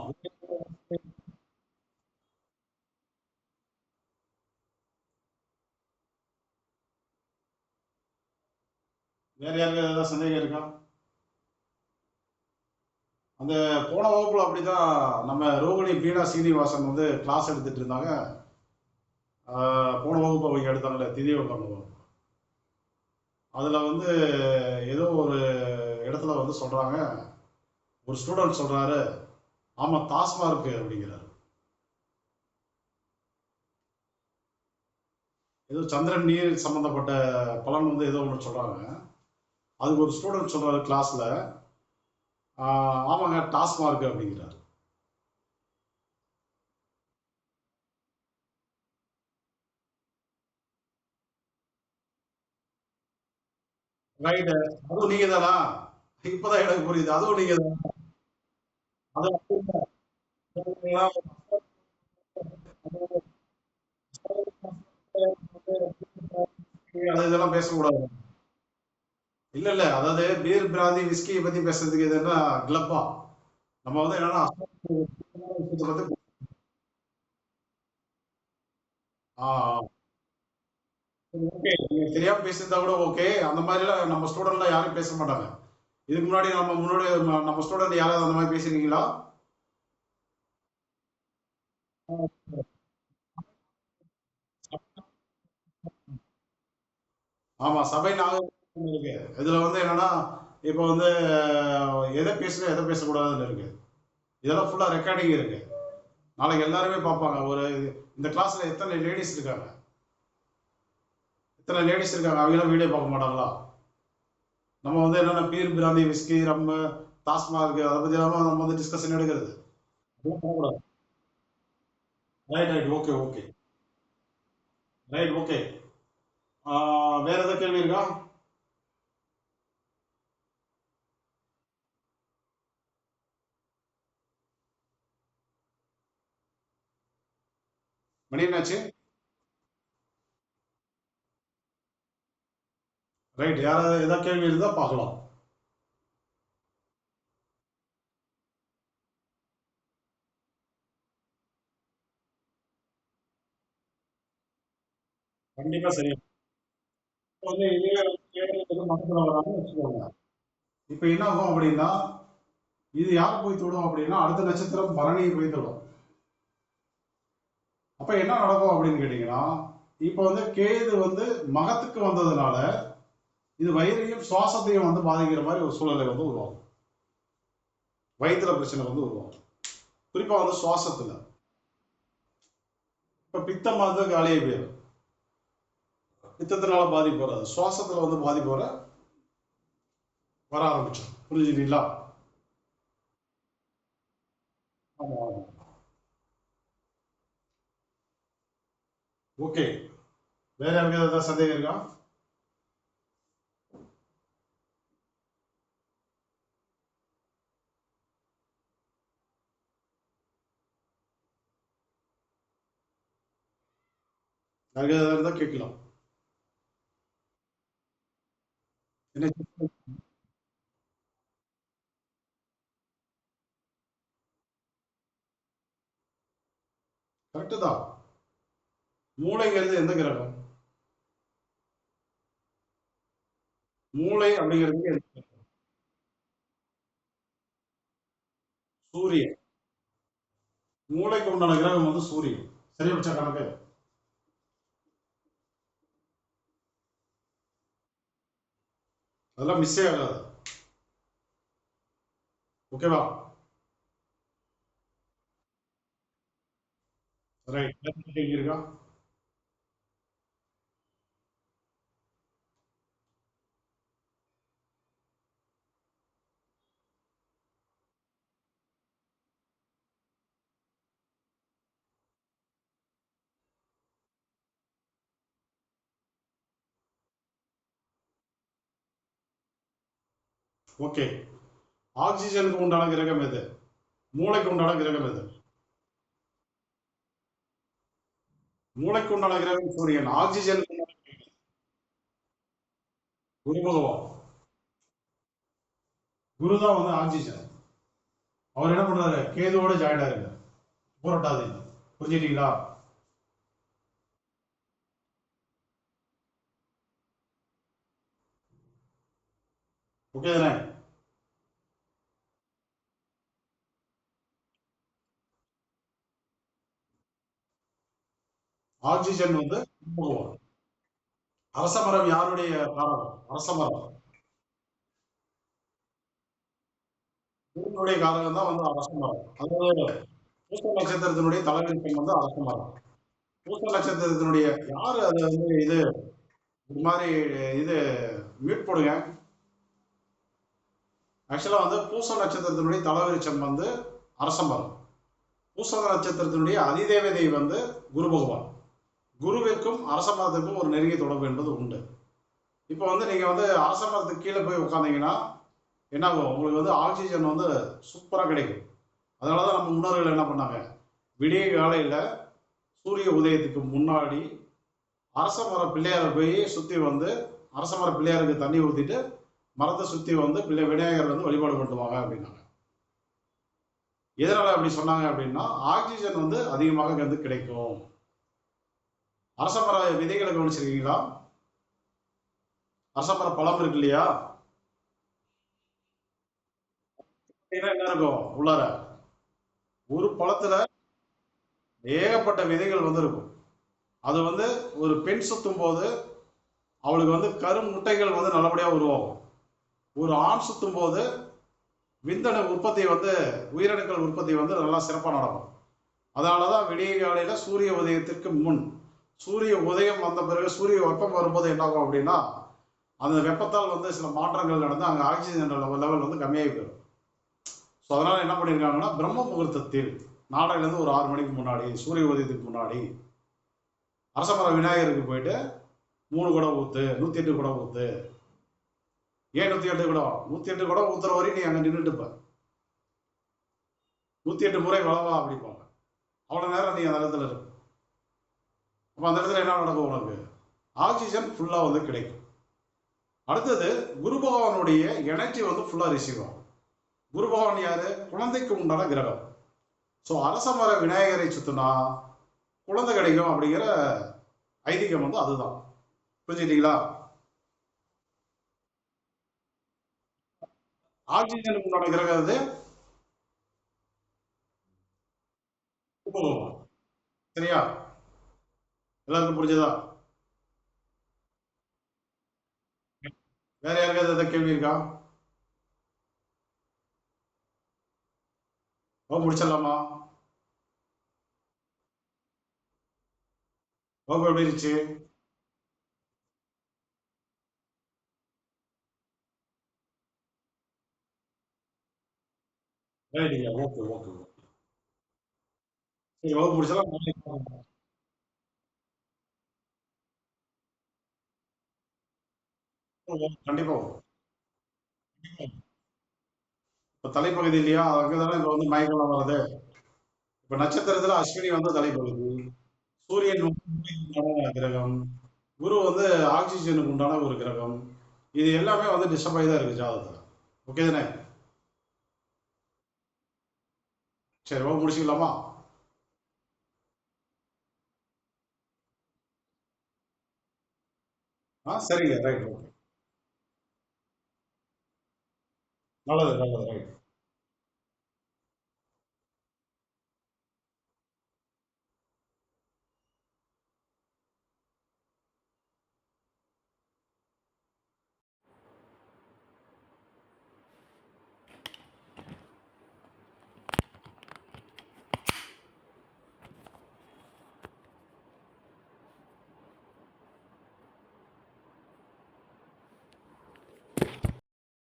வேற யாருக்கு ஏதாவது சந்தேகம் இருக்கா? அந்த போன வகுப்புல அப்படிதான் நம்ம ரோகிணி பீனா சீனிவாசன் வந்து கிளாஸ் எடுத்துட்டு இருந்தாங்க. போன வகுப்பு அவங்க எடுத்தாங்கல்ல, திதியோகம் வகுப்பு. அதுல வந்து ஏதோ ஒரு இடத்துல வந்து சொல்றாங்க, ஒரு ஸ்டூடெண்ட் சொல்றாரு, ஆமா டாஸ்மார்க் அப்படிங்கிறாரு. ஏதோ சந்திரன் நீர் சம்பந்தப்பட்ட பலன் வந்து ஏதோ ஒன்று சொல்றாங்க. அதுக்கு ஒரு ஸ்டூடெண்ட் சொல்றாரு கிளாஸ்ல, ஆமாங்க டாஸ்மார்க் அப்படிங்கிறாரு. ரைட். அதுவும் நீங்க தானா? இப்பதான் எனக்கு புரியுது, அதுவும் நீங்க தான். அது இதெல்லாம் பேசக்கூடாது. இல்ல இல்ல, அதாவது பீர் பிராந்தி விஸ்கியை பத்தி பேசுறதுக்கு இது என்ன கிளப்பா? நம்ம வந்து என்னன்னா விஷயத்தை பத்தி ஓகே, நீங்க தெரியாம பேசியிருந்தா கூட ஓகே. அந்த மாதிரி எல்லாம் நம்ம ஸ்டூடெண்ட்லாம் யாரும் பேச மாட்டாங்க. இதுக்கு முன்னாடி நம்ம ஸ்டூடெண்ட் யாராவது அந்த மாதிரி பேசிருக்கீங்களா? ஆமா, சபை நாகரிகம் இருக்கு. இதுல வந்து என்னன்னா இப்போ வந்து எதை பேசணும் எதை பேசக்கூடாதுன்னு இருக்கு. இதெல்லாம் ஃபுல்லா ரெக்கார்டிங் இருக்கு. நாளைக்கு எல்லாருமே பார்ப்பாங்க. இந்த கிளாஸ்ல எத்தனை லேடிஸ் இருக்காங்க, எத்தனை லேடிஸ் இருக்காங்க, அவங்களாம் வீடியோ பார்க்க மாட்டாங்களா? நம்ம வந்து என்னன்னா beer brandy whisky rum TASMAC அதை பத்தி எல்லாம் நம்ம வந்து டிஸ்கஷன் எடுக்கிறது. அதெல்லாம் பண்ணக்கூடாது. Right right, okay okay. Right, okay. வேற ஏதாவது கேள்வி இருக்கா? மணி என்னாச்சு? ரைட், யாராவது ஏதாவது கேள்வி இருந்தா பார்க்கலாம். கண்டிப்பா சரி. இப்ப வந்து இதே வந்து கேள்வி மனசுல வராம வச்சுக்கோங்க. இப்ப என்ன ஆகும் அப்படின்னா, இது யார் போய் தொடும் அப்படின்னா அடுத்த நட்சத்திரம் பரணியை போய் தொடும். அப்ப என்ன நடக்கும் அப்படின்னு கேட்டீங்கன்னா, இப்ப வந்து கேது வந்து மகத்துக்கு வந்ததுனால இது வயிறையும் சுவாசத்தையும் வந்து பாதிக்கிற மாதிரி ஒரு சூழ்நிலை வந்து உருவாகும். வயிற்றுல பிரச்சனை வந்து உருவாகும். குறிப்பா வந்து சுவாசத்துல. இப்ப பித்தம் வந்து காலியை போயிடும். பித்தத்தினால பாதிப்பு வராது, சுவாசத்துல வந்து பாதிப்பு வர ஆரம்பிச்சிடும். புரிஞ்சுக்கிறீங்களா? ஆமா ஆமா. ஓகே. வேற யாருக்கு ஏதாவது சந்தேகம் இருக்கா? யாருக்கு ஏதாவது இருந்தா கேட்கலாம். என்ன? கரெக்டு தான். மூளைங்கிறது எந்த கிரகம்? மூளை அப்படிங்கிறது சூரியன். மூளைக்கு உண்டான கிரகம் வந்து சூரியன். சரியா வச்சா கணக்கு. அதெல்லாம் மிஸ்ஸே ஆகாது. ஓகேவா? ரைட் இருக்கா? ஓகே. ஆக்சிஜனுக்கு உண்டான கிரகம் எது? மூளைக்கு உண்டான கிரகம் எது? மூளைக்கு உண்டான கிரகம் சூரியன். ஆக்சிஜனுக்கு உண்டான குரு பகவான். குரு தான் வந்து ஆக்சிஜன். அவர் என்ன பண்றாரு? கேதுவோட ஜாயின் ஆயிருங்க. புரட்டாதீங்க. புரிஞ்சுட்டீங்களா? ஓகே தானே? ஆக்சிஜன் வந்து குரு பகவான். அரச மரம் யாருடைய காரகம்? அரச மரம் குருவினுடைய காரகம் தான் வந்து அரச மரம். அதாவது பூச நட்சத்திரத்தினுடைய தலைவிரிக்கம் வந்து அரச மரம். பூச நட்சத்திரத்தினுடைய யாரு அது வந்து இது இது மாதிரி இது மியூட் போடுங்க. ஆக்சுவலா வந்து பூச நட்சத்திரத்தினுடைய தலவிருச்சம் வந்து அரச மரம். பூச நட்சத்திரத்தினுடைய அதிதேவதை வந்து குரு பகவான். குருவிற்கும் அரச மரத்திற்கும் ஒரு நெருங்கிய தொடர்பு என்பது உண்டு. இப்போ வந்து நீங்க வந்து அரச மரத்துக்கு கீழே போய் உட்காந்தீங்கன்னா என்ன ஆகும்? உங்களுக்கு வந்து ஆக்சிஜன் வந்து சூப்பரா கிடைக்கும். அதனாலதான் நம்ம முன்னோர்கள் என்ன பண்ணாங்க? விடிய காலையில சூரிய உதயத்துக்கு முன்னாடி அரச மர பிள்ளையாரை போய் சுத்தி வந்து அரச மர பிள்ளையாருக்கு தண்ணி ஊத்திட்டு மரத்தை சுத்தி வந்து விநாயகர் வந்து வழிபாடு பண்ணுவாங்க அப்படின்னாங்க. எதனால அப்படி சொன்னாங்க அப்படின்னா ஆக்சிஜன் வந்து அதிகமாக வந்து கிடைக்கும். அரச மர விதைகளை கவனிச்சிருக்கீங்களா? அரச மர பழம் இருக்கு இல்லையா? என்ன இருக்கும் உள்ளார? ஒரு பழத்துல ஏகப்பட்ட விதைகள் வந்து இருக்கும். அது வந்து ஒரு பெண் சுத்தும் போது அவளுக்கு வந்து கரும் முட்டைகள் வந்து நல்லபடியா உருவாகும். ஒரு ஆண் சுத்தும் போது விந்தணு உற்பத்தி வந்து உயிரணுக்கள் உற்பத்தி வந்து நல்லா சிறப்பா நடக்கும். அதனாலதான் விடிய காலையில சூரிய உதயத்திற்கு முன் சூரிய உதயம் வந்த பிறகு சூரிய வெப்பம் வரும்போது என்ன ஆகும் அப்படின்னா அந்த வெப்பத்தால் வந்து சில மாற்றங்கள் நடந்து அங்க ஆக்சிஜன் லெவல் வந்து கம்மியாகி போயிடும். ஸோ அதனால என்ன பண்ணியிருக்காங்கன்னா பிரம்ம முகூர்த்தத்தில் நாளையிலேருந்து ஒரு 6 மணிக்கு முன்னாடி சூரிய உதயத்துக்கு முன்னாடி அரசமர விநாயகருக்கு போயிட்டு 3 குடம் ஊத்து, 108 குடம் ஊத்து. ஏன் 108 குடம்? 108 குடம் ஊத்துற வரையும் நீ அங்க நின்றுட்டு இருப்ப. 108 முறை வளவா அப்படிப்பாங்க. அவ்வளவு நேரம் நீ அந்த இடத்துல இருப்ப. அப்ப அந்த இடத்துல என்ன நடக்கும் உனக்கு? ஆக்சிஜன் ஃபுல்லா வந்து கிடைக்கும். அடுத்தது குரு பகவானுடைய எனர்ஜி வந்து ஃபுல்லா ரிசீவ் ஆகும். குரு பகவான் யாரு? குழந்தைக்கு உண்டான கிரகம். ஸோ அரச மர விநாயகரை சுத்தினா குழந்தை கிடைக்கும் அப்படிங்கிற ஐதீகம் வந்து அதுதான். புரிஞ்சுட்டீங்களா? ஆக்சிஜனுக்கு உண்டான கிரகம் அது குரு பகவான். சரியா? எல்லாருக்கும் புரிஞ்சதா? வேற யாருக்காவது ஏதாவது கேள்வி இருக்கா? முடிச்சிடலாமா? வகுப்பு எப்படி இருந்துச்சு? ரைட்டுங்க. Okay okay okay. சரி வகுப்பு முடிச்சலாம். கண்டிப்பா வரும். இப்ப தலைப்பகுதி இல்லையா? அங்கதானே இப்ப வந்து மயக்கலாம் வருது. இப்ப நட்சத்திரத்துல அஸ்வினி வந்து தலைப்பகுதி. சூரியன் வந்து பூமிக்கு உண்டான கிரகம். குரு வந்து ஆக்சிஜனுக்கு உண்டான ஒரு கிரகம். இது எல்லாமே வந்து டிஸ்டர்ப் ஆகி தான் இருக்கு ஜாதகத்துல. ஓகே தானே? சரி வகுப்பு முடிச்சுக்கலாமா? சரிங்க. Right okay. நல்லது நல்லது ரைட்.